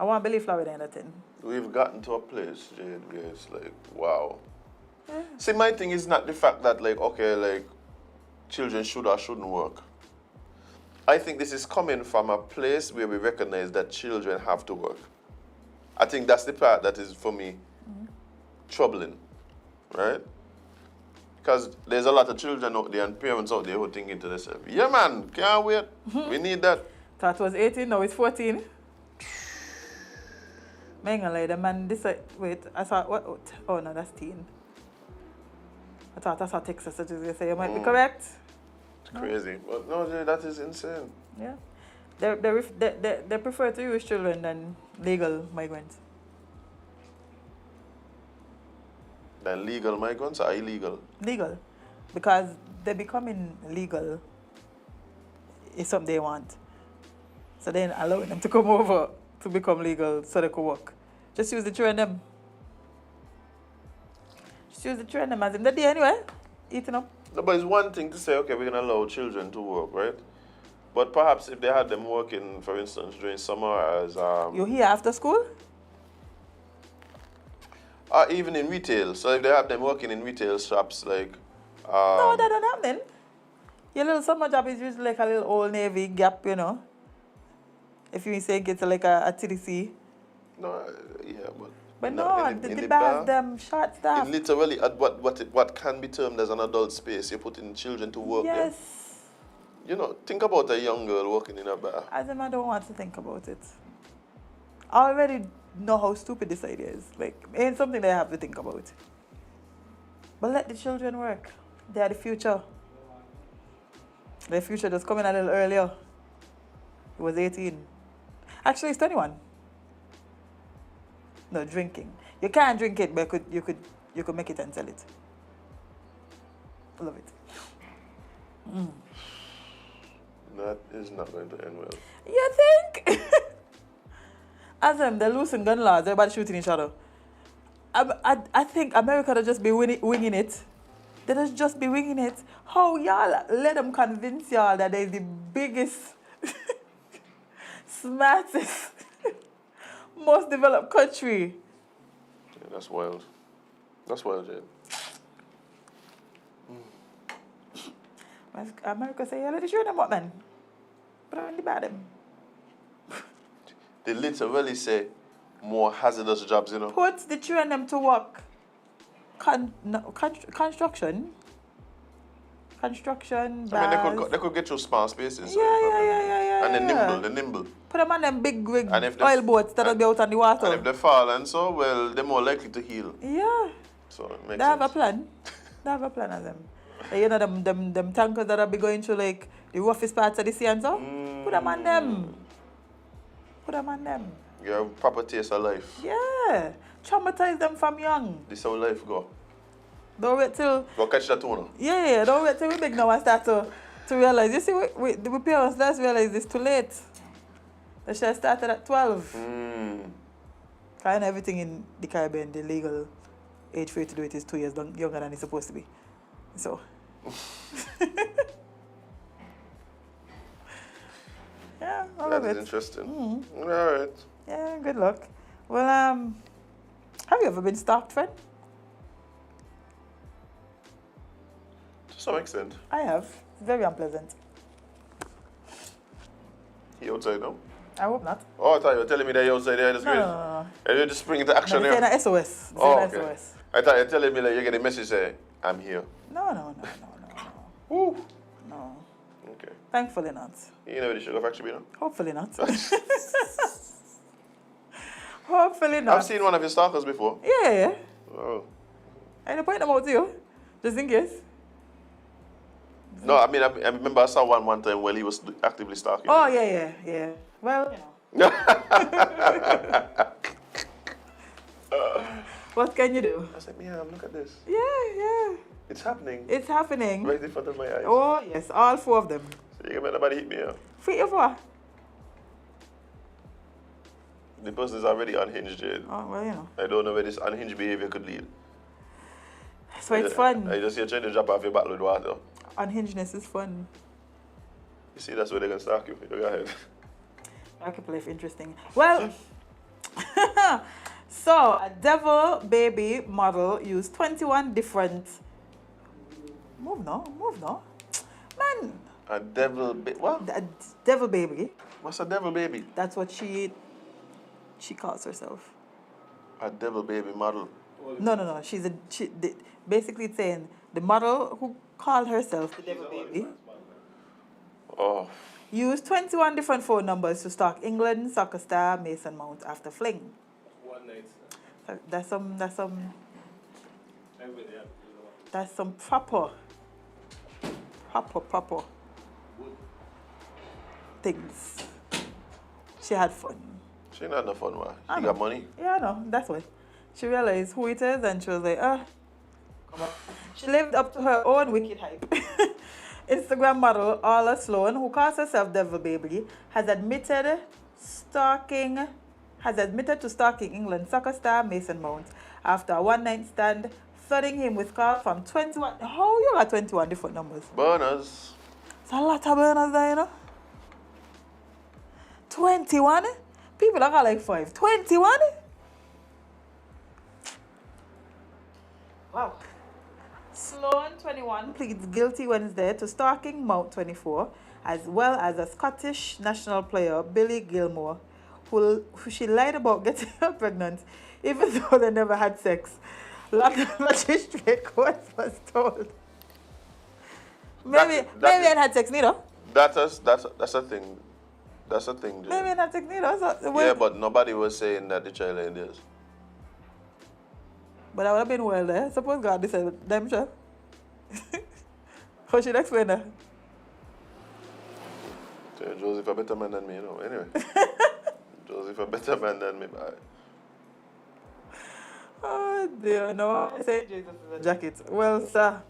I want to believe Florida in that thing. We've gotten to a place, Jade, where it's like, wow. See, my thing is not the fact that, children should or shouldn't work. I think this is coming from a place where we recognize that children have to work. I think that's the part that is, for me, troubling, right? Because there's a lot of children out there and parents out there who are thinking to themselves, yeah, man, can't wait. We need that. Thought it was 18, now it's 14. The man, I saw, what? Oh, no, that's teen. I thought I saw Texas, so you say you might be correct. It's crazy. But no, that is insane. Yeah. They prefer to use children than legal migrants. Than legal migrants or illegal? Legal. Because they're becoming legal is something they want. So then allowing them to come over to become legal so they could work. Just use the children them. Just use the children them as in the day anyway. Eating up. No, but it's one thing to say, okay, we're going to allow children to work, right? But perhaps if they had them working, for instance, during summer as... You here after school? Even in retail. So if they have them working in retail shops, No, that don't happen. Your little summer job is usually like a little Old Navy Gap, If you say it's like a TDC. No, yeah, but no, the bars, them short staff. Literally, at what can be termed as an adult space, you're putting children to work there. Yes. Think about a young girl working in a bar. Azem, I don't want to think about it. I already know how stupid this idea is. Ain't something they have to think about. But let the children work. They are the future. Their future just coming a little earlier. It was 18. Actually, it's 21. No, drinking. You can't drink it, but you could make it and sell it. I love it. That is not going to end well. You think? Azem, they're losing gun laws. Everybody shooting each other. I think America will just be winging it. They just be winging it. How y'all let them convince y'all that they're the biggest, smartest, most developed country? Yeah, that's wild. That's wild, Jade. America say, yeah, let us show them what, man. Put on the bottom. They literally say more hazardous jobs, Put the children them to work. Construction. Construction, bars. I mean, they could get you small spaces. Yeah. And they're nimble. Put them on them big oil boats that'll be out on the water. And if they fall and so, well, they're more likely to heal. Yeah. So it makes They have a plan. They have a plan of them. Them tankers that'll be going through the roughest parts of the sea and so. Put them on them. Put them on them. You have proper taste of life. Yeah. Traumatize them from young. This is how life go. Don't wait till... Go catch that tuna. Yeah. Don't wait till we big now and start to realize. You see, we parents, let's realize it's too late. They should have started at 12. Kind of everything in the Caribbean, the legal age for you to do it is 2 years younger than it's supposed to be. So. Yeah, all of That it. is interesting. Mm-hmm. All right. Yeah, good luck. Well, have you ever been stalked, friend? To some extent. I have. It's very unpleasant. He outside now? I hope not. Oh, I thought you were telling me that you're outside there. That's No, great. no. And you just spring into action But there. it's in a SOS. It's Oh, in a okay. SOS. I thought you were telling me that you get a message saying, I'm here. No. Woo. No. Okay. Thankfully not. You know where the sugar factory be now? Hopefully not. Hopefully not. I've seen one of your stalkers before. Yeah. Oh. I point them out to you, just in case. No, I mean, I remember I saw one time while he was actively stalking. Oh, yeah. Well, you know. What can you do? I said, yeah, look at this. Yeah. It's happening. It's happening. Right in front of my eyes. Oh, yes, all 4 of them. So you can let nobody hit me up. 3 or 4? The person is already unhinged, Jade. Oh, well, you know. I don't know where this unhinged behavior could lead. So it's fun. I just see you trying to drop off your bottle with water. Unhingedness is fun. You see, that's where they're going to stalk you. You go ahead. Marketplace, interesting. Well, so a devil baby model used 21 different. Move now. Man, A devil what? a devil baby. What's a devil baby? That's what she calls herself. A devil baby model. No. Basically it's saying the model who called herself the devil baby Oh. used 21 different phone numbers to stalk England soccer star Mason Mount after fling. One night. That's some Everybody, yeah. That's some proper things. She had fun. She not no fun, man. I She know. got money. Yeah, I know. That's why. She realized who it is and she was like, come on. She lived up to her own wicked hype. Instagram model Orla Sloan, who calls herself Devil Baby, has admitted to stalking England soccer star Mason Mount after a one-night stand, flooding him with calls from 21. How you got 21 different numbers? Burners. It's a lot of burners there, you know. 21? People that got like 5. 21? Wow. Sloan, 21, pleads guilty Wednesday to stalking Mount, 24, as well as a Scottish national player, Billy Gilmore, who she lied about getting her pregnant, even though they never had sex. Magistrate court was told. Maybe I had sex neither. That's a thing. That's a thing, Jay. Maybe I had sex neither. So, Yeah, but nobody was saying that the child ain't theirs. But I would have been well there. Suppose God decided, damn sure. How should I explain that? So Joseph a better man than me, you know. Anyway. Joseph a better man than me, bye. Oh dear, no. I say Jesus is a jacket. Well, sir.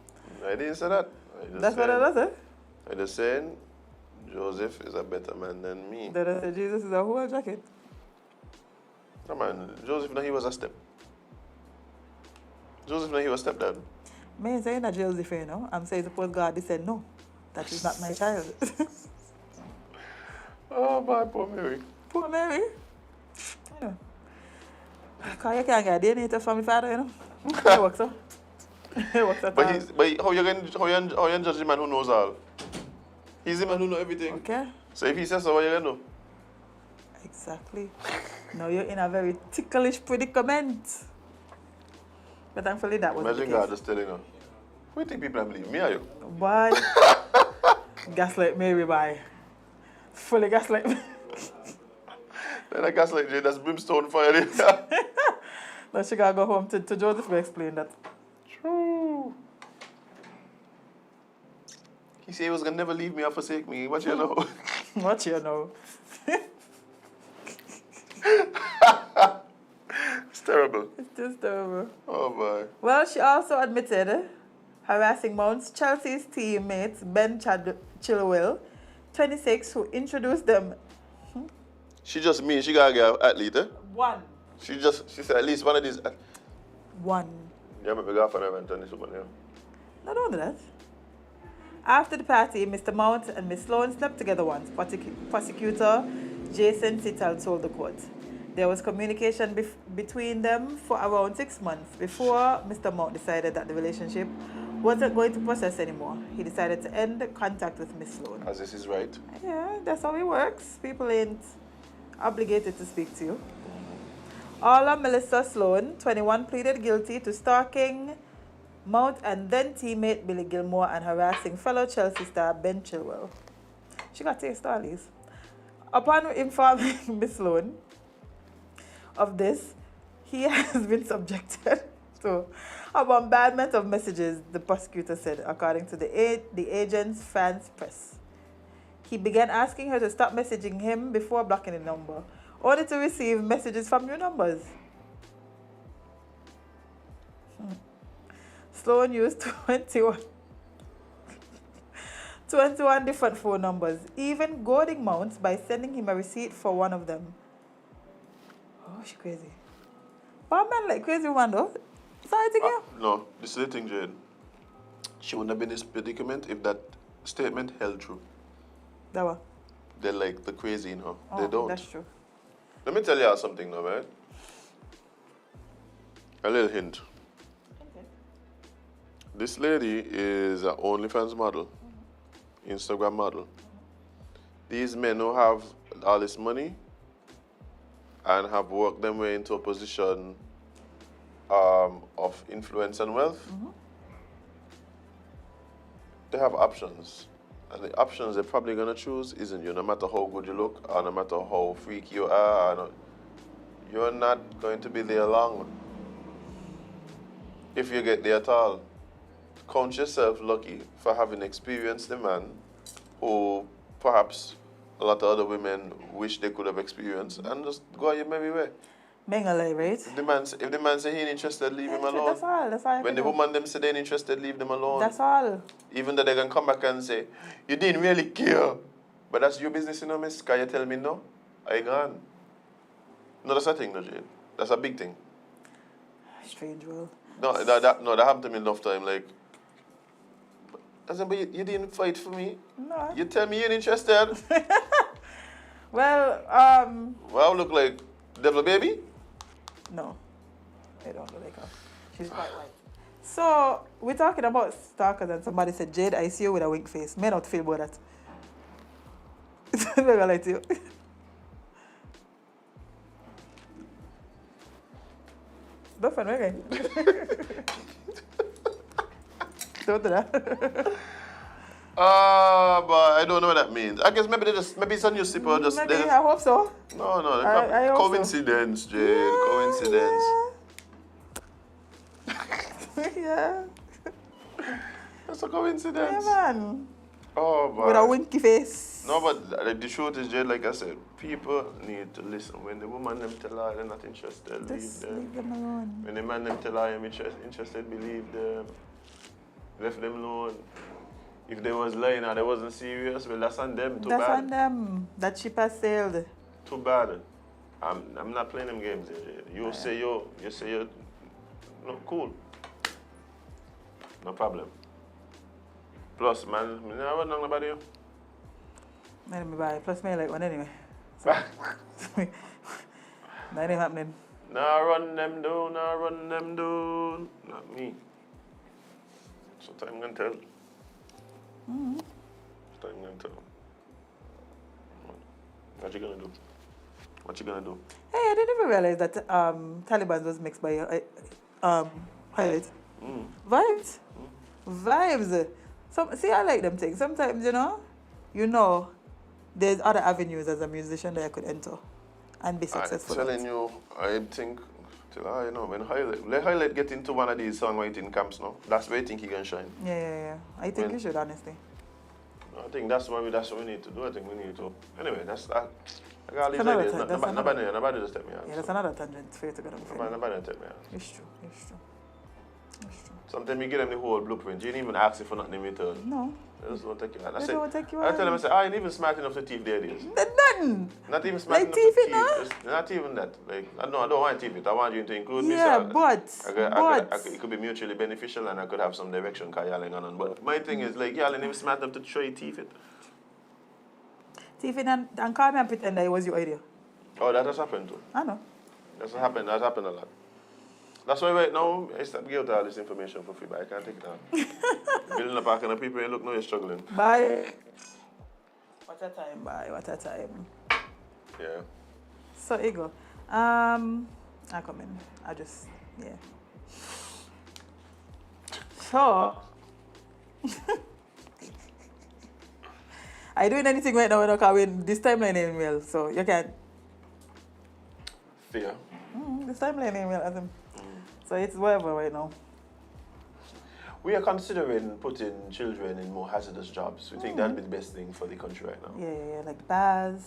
I didn't say that. That's what I said. I just saying Joseph is a better man than me. Then I said Jesus is a whole jacket. Come on, Joseph, no, he was a step. Joseph, no, he was stepdad. Me ain't saying that Joseph, you know. I'm saying suppose God said no. That is not my child. Oh, my poor Mary. Poor Mary. You know. Because you can't get DNA from my father, you know. It works so. It works at all. But how you judge the man who knows all? He's the man who knows everything. Okay. So if he says so, what you gonna do? Exactly. Now you're in a very ticklish predicament. But thankfully that was Imagine the case. God just telling her. Who do you think people don't believe? Me or you? Boy. Gaslight Mary, bye. Fully gaslight me. Then I gaslight Jade, that's brimstone fire. Now she gotta go home to Joseph to explain that. True. He said he was gonna never leave me or forsake me. What you know? What you know? It's terrible. It's just terrible. Oh boy. Well, she also admitted harassing Mount's Chelsea's teammate Ben Chilwell, 26, who introduced them. She just mean she gotta get an athlete, eh? One. She said at least one of these. One. Yeah, but we got for event and this woman, yeah. Not only that. After the party, Mr. Mount and Miss Sloan slept together once. Prosecutor Jason Sittal told the court. There was communication between them for around 6 months before Mr. Mount decided that the relationship wasn't going to process anymore. He decided to end contact with Miss Sloan. As this is right. Yeah, that's how it works. People ain't obligated to speak to you. Ola Melissa Sloan, 21, pleaded guilty to stalking Mount and then teammate Billy Gilmore and harassing fellow Chelsea star Ben Chilwell. She got taste all these. Upon informing Miss Sloan of this, he has been subjected to a bombardment of messages, the prosecutor said, according to the agent's France press. He began asking her to stop messaging him before blocking the number, only to receive messages from new numbers. Sloan used 21 different phone numbers, even goading Mounts by sending him a receipt for one of them. Oh, she crazy. But man, like crazy woman though. Sorry to you. No, this is the thing, Jade. She wouldn't have been in this predicament if that statement held true. That one. They're like the crazy in her. Oh, They don't. That's true. Let me tell you something now, right? A little hint. Okay. This lady is an OnlyFans model, Instagram model. These men who have all this money and have worked them way into a position of influence and wealth, they have options. And the options they're probably going to choose isn't you, no matter how good you look or no matter how freaky you are. You're not going to be there long. If you get there at all. Count yourself lucky for having experienced a man who perhaps a lot of other women wish they could have experienced, and just go your merry way. Mengalay, right? If the man say he ain't interested, leave him alone. That's all. That's all. When the woman them say they ain't interested, leave them alone. That's all. Even though they can come back and say, you didn't really care. But that's your business, you know, miss. Can you tell me no? I gone. No, that's a thing, no, Jade. That's a big thing. Strange world. No, that happened to me enough time. Like, I said, but you didn't fight for me. No. You tell me you ain't interested. Well, Well, I look like devil baby. no. I don't look like her. She's quite white. So, we're talking about stalkers and somebody said, Jade, I see you with a wink face. May not feel about that. I'm not gonna lie to you. Nothing, okay? Don't do that. But I don't know what that means. I guess maybe it's a new sipper. Maybe, I hope so. No, I hope so. coincidence, Jade. Coincidence. Yeah. That's a coincidence. Yeah, man. Oh, but With a winky face. no, but the truth is, Jade, like I said, people need to listen. When the woman them tell her they're not interested, Just leave them. leave them alone. When the man them tell her I'm interested, believe them. Left them alone. If they was lying or they wasn't serious, well, that's on them. Too That's bad. on them. That ship has sailed. Too bad. I'm not playing them games, Jade. You say you no, cool. No problem. Plus, man, I never know about you. Let me buy. Plus, me like one anyway. So, that ain't happening. Nah, run them down, Not me. So time gonna tell. Time gonna tell. What you gonna do? What you gonna do? Hey, I didn't even realize that Taliban was mixed by highlights. Vibes. Vibes. See, I like them things. Sometimes, you know, there's other avenues as a musician that I could enter and be successful. I'm telling you, I think, when highlight get into one of these songwriting camps now, that's where I think he can shine. Yeah. I think you should, honestly. I think that's what we need to do. I think we need to. Anyway, that's that. I got all these Another ideas. time, that's Nobody just take me out. Yeah, that's another tangent for you to go down. Nobody take me out. It's true. Sometimes you give them the whole blueprint. You didn't even ask for nothing in return. No. They just don't take you on. They don't take you I tell them, I on. say, I ain't even smart enough to thief the ideas. Nothing. Not even smart Like enough to thief it, thief. no? Not even that. Like, I don't want to thief it. I want you to include me. Yeah, So but it could be mutually beneficial and I could have some direction because y'all ain't on. But my thing is, like, y'all ain't even smart enough to try thief it. thief it and call me and pretend that it was your idea. Oh, that has happened too. I know. That's happened a lot. That's why right now I stop giving all this information for free, but I can't take it down. Building a pack and the people you look now you're struggling. Bye. What a time, bye. What a time. Yeah. So, Ego. I come in. Yeah. So, I doing anything right now when I come in. This timeline ain't well, so you can't. Fear. This timeline ain't well, Azem. So it's whatever right now. We are considering putting children in more hazardous jobs. We think that'd be the best thing for the country right now. Yeah, like bars,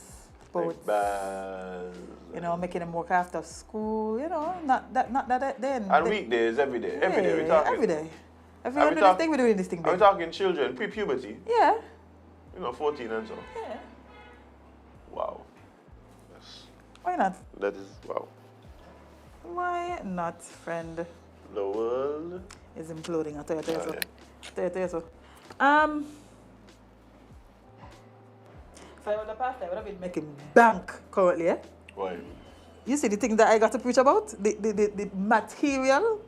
sports. Like bars. You know, making them work after school. You know, not that then. And weekdays, every day. Every day. We're talking. Every day. If we do this thing, we're doing this thing. Are we talking children, pre-puberty? Yeah. 14 and so. Yeah. Wow. Yes. Why not? That is, wow. Why not, friend? The world Is imploding. I'll tell you so. yeah. Tell you so. If I were the past, I would have been making bank currently, eh? Why? You see the thing that I got to preach about? The material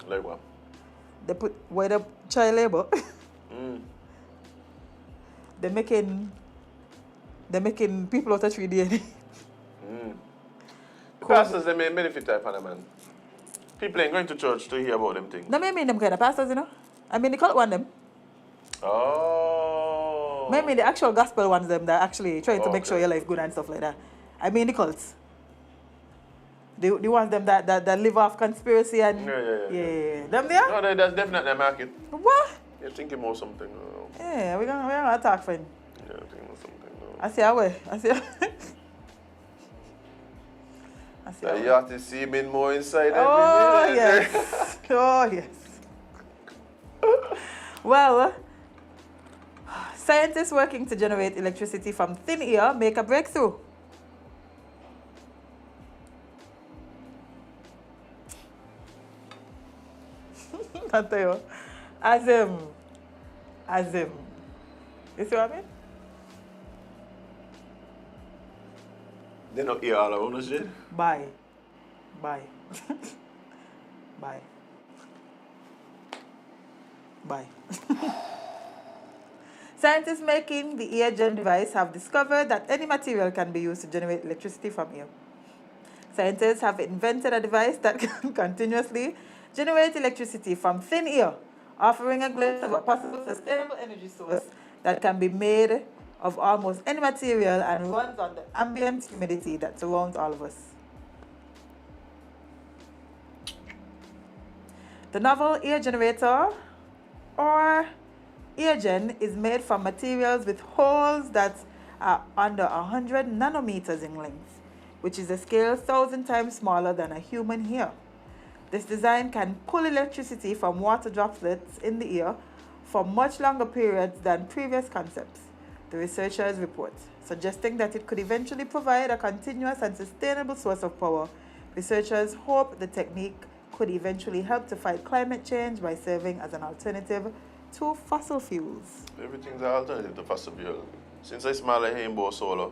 Like what? they put where the child labor. They're making people out of 3D. The pastors, they may benefit type of man. People ain't going to church to hear about them things. No, I mean them kind of pastors, you know. I mean the cult one them. Oh. I mean the actual gospel ones them that actually trying to make Okay. sure your life good and stuff like that. I mean the cults. The ones them that live off conspiracy and Yeah. Them there? No, that's definitely a market. What? You're thinking more something. Yeah, we're gonna talk, friend. Yeah, thinking more something. I see how way. I see. I see. You have to see me more inside. Oh every minute. yes. Oh yes. Well, scientists working to generate electricity from thin air make a breakthrough. I tell you, Azem. You see what I mean? They not hear all around us yet. Bye. Bye. Scientists making the ear-gen device have discovered that any material can be used to generate electricity from air. Scientists have invented a device that can continuously generate electricity from thin air, offering a glimpse of a possible sustainable energy source that can be made of almost any material and runs on the ambient humidity that surrounds all of us. The novel air generator, or ear-gen, is made from materials with holes that are under 100 nanometers in length, which is a scale 1,000 times smaller than a human hair. This design can pull electricity from water droplets in the air for much longer periods than previous concepts, the researchers report, suggesting that it could eventually provide a continuous and sustainable source of power. Researchers hope the technique could eventually help to fight climate change by serving as an alternative to fossil fuels. Everything's an alternative to fossil fuel. Since I smell a rainbow solar,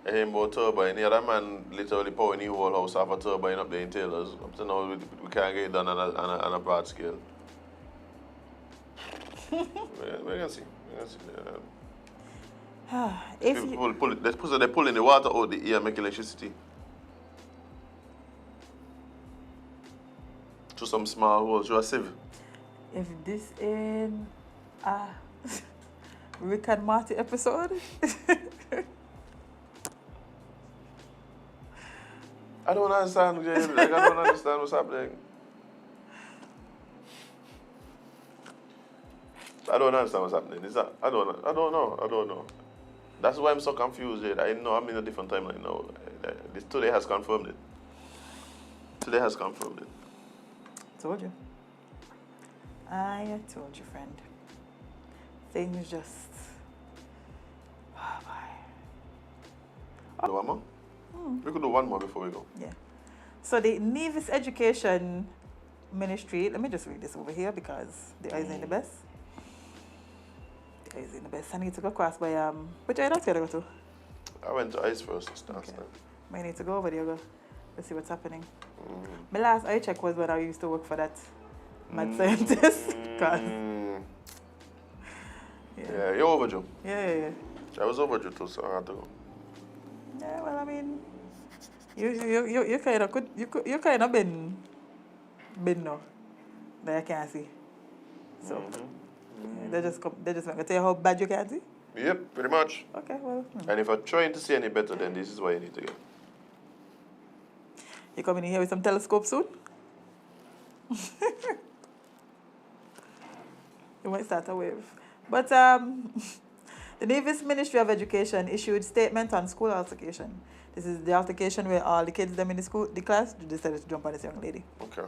a rainbow turbine, the other man literally powering the whole house off a turbine up there in Taylor's. Up to now, we can't get it done on a broad scale. We're gonna see. People pull it. They're pulling the water out the air, make electricity. To some small holes, through a sieve. If this ain't a Rick and Morty episode, I don't understand, Jade. Like, I don't understand what's happening. I don't understand what's happening. I don't know. That's why I'm so confused, Jade. I know I'm in a different timeline now. Today has confirmed it. Today has confirmed it. told you. I told you, friend. things just... Oh, Do one more? We could do one more before we go. yeah. So the Nevis Education Ministry, let me just read this over here because the eyes ain't the best. The eyes ain't the best. I need to go across by, which eye that's where I go to? I went to ICE first last time. I need to go over there, go. Let's see what's happening. My last eye check was when I used to work for that mad scientist. Yeah, you're overdue. Yeah. I was overdue too, so I had to go. Yeah, well, I mean, you kind of could, you kind of been now that I can't see. So they just want to tell you how bad you can't see. Yep, pretty much. Okay, well. And if I'm trying to see any better, then this is what you need to get. You coming in here with some telescope soon? You might start a wave. But the Nevis Ministry of Education issued statement on school altercation. This is the altercation where all the kids them in the class decided to jump on this young lady. Okay.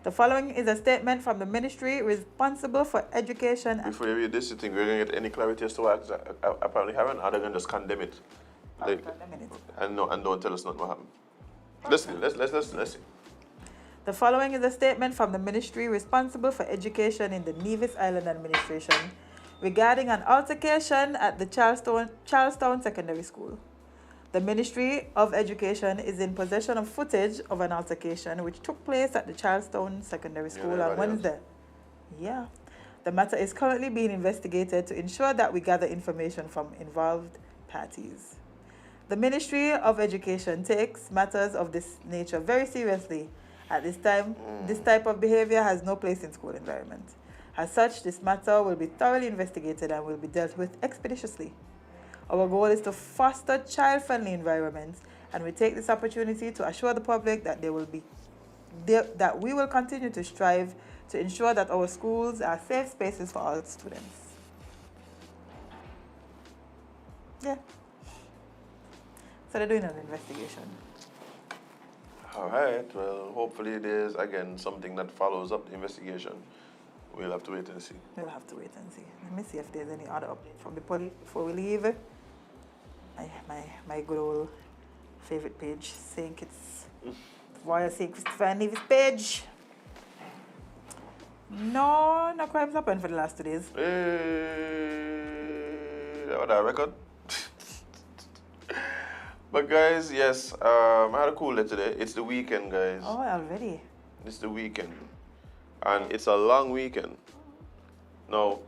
The following is a statement from the ministry responsible for education. Before you read this, you think we're going to get any clarity as to why I apparently haven't? Or they're going to just condemn it? Like, and don't tell us not what happened. Let's see. The following is a statement from the ministry responsible for education in the Nevis Island administration regarding an altercation at the Charlestown Secondary School. The Ministry of Education is in possession of footage of an altercation which took place at the Charlestown Secondary School on Wednesday. Yeah. The matter is currently being investigated to ensure that we gather information from involved parties. The Ministry of Education takes matters of this nature very seriously. At this time, this type of behavior has no place in school environment. As such, this matter will be thoroughly investigated and will be dealt with expeditiously. Our goal is to foster child-friendly environments, and we take this opportunity to assure the public that that we will continue to strive to ensure that our schools are safe spaces for all students. Yeah. So they're doing an investigation. All right. Well, hopefully there's, again, something that follows up the investigation. We'll have to wait and see. We'll have to wait and see. Let me see if there's any other update from the police before we leave. My good old favorite page, St. Kitts, Royal St. Christopher and Nevis page. No crimes happened for the last 2 days. What a record. But guys, yes, I had a cool day today. It's the weekend, guys. Oh, already? It's the weekend. And it's a long weekend. Now,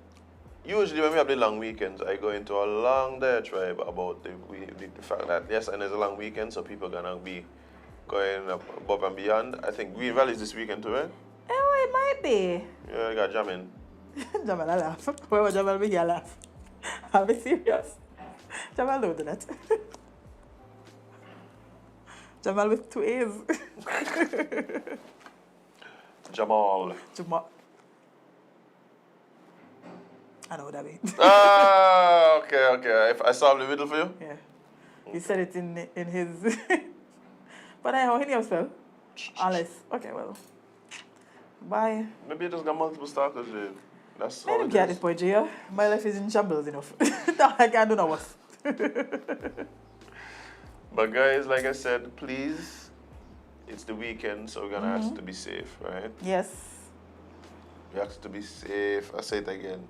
usually when we have the long weekends, I go into a long diatribe about the fact that, yes, and there's a long weekend, so people are going to be going above and beyond. I think Green Valley is this weekend too, right? Oh, it might be. Yeah, I got Jamin. Jamal, I laugh. Why would Jamal make you laugh? I'll be serious. Jamal don't do that. Jamal with 2 A's. Jamal. I know what that means. Okay. If I solved the riddle for you? Yeah. He said it in his... But I know he name spell. Unless... Okay, well. Bye. Maybe you just got multiple stalkers, Jade. That's I all don't it care at is. this point, Jay. My life is in shambles enough. No, I can't do no worse. But guys, like I said, please, it's the weekend, so we're going to ask you to be safe, right? Yes. We ask you to be safe. I say it again.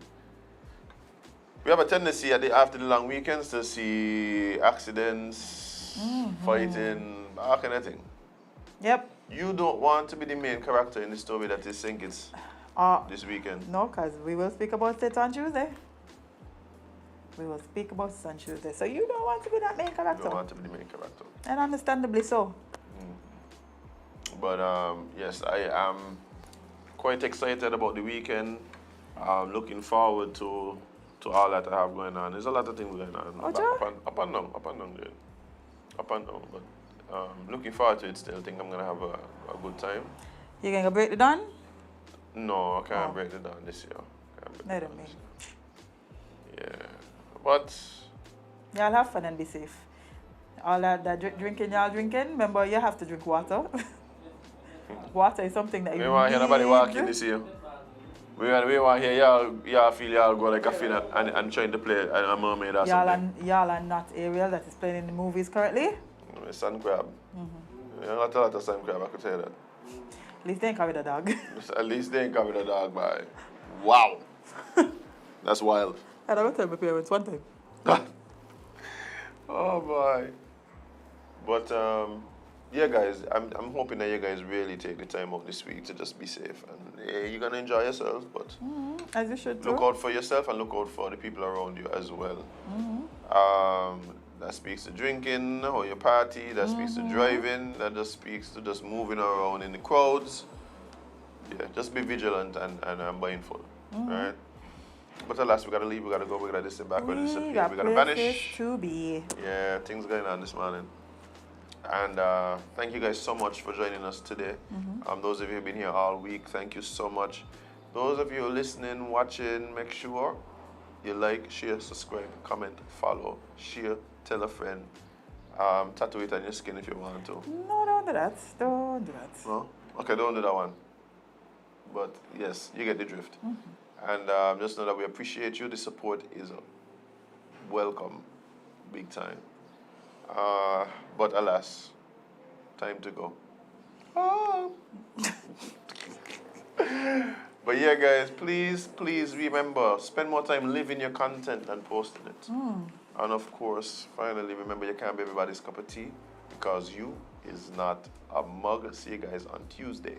We have a tendency after the long weekends to see accidents, fighting, all kind of thing. Yep. You don't want to be the main character in the story that is St. Kitts this weekend. No, because we will speak about it on Tuesday. We will speak about it on Tuesday. So you don't want to be that main character. You don't want to be the main character. And understandably so. But yes, I am quite excited about the weekend. I'm looking forward to all that I have going on. There's a lot of things going on. Up and down, Jade. Up and down. But looking forward to it still. I think I'm going to have a good time. You going to break it down? No, I can't break it down this year. Neither me. Yeah. But... Y'all have fun and be safe. All that drinking y'all drinking, remember you have to drink water. Water is something that you want to hear nobody walking this year. We want to hear y'all feel y'all go like a fin and trying to play a mermaid or something. Y'all are not Ariel that is playing in the movies currently. Sun crab. You're not a lot of sun crab, I could tell you that. At least they ain't carried a dog. At least they ain't coming a dog by. Wow. That's wild. I never tell my parents one time. Oh boy. But yeah guys, I'm hoping that you guys really take the time out this week to just be safe. And yeah, you're gonna enjoy yourself, but As you should too. look out for yourself and look out for the people around you as well. That speaks to drinking or your party, that speaks to driving, that just speaks to just moving around in the crowds. Yeah, just be vigilant and mindful. Right? But alas, we gotta leave, we gotta go, we gotta disappear back, we gotta vanish. To be. Yeah, things going on this morning. And thank you guys so much for joining us today. Those of you who've been here all week, thank you so much. Those of you listening, watching, make sure you like, share, subscribe, comment, follow, share, tell a friend. Tattoo it on your skin if you want to. No, don't do that. Don't do that. No? Okay, don't do that one. But yes, you get the drift. And just know that we appreciate you. The support is welcome, big time. But alas, time to go. But yeah, guys, please remember, spend more time living your content than posting it. And of course, finally, remember you can't be everybody's cup of tea because you is not a mug. See you guys on Tuesday.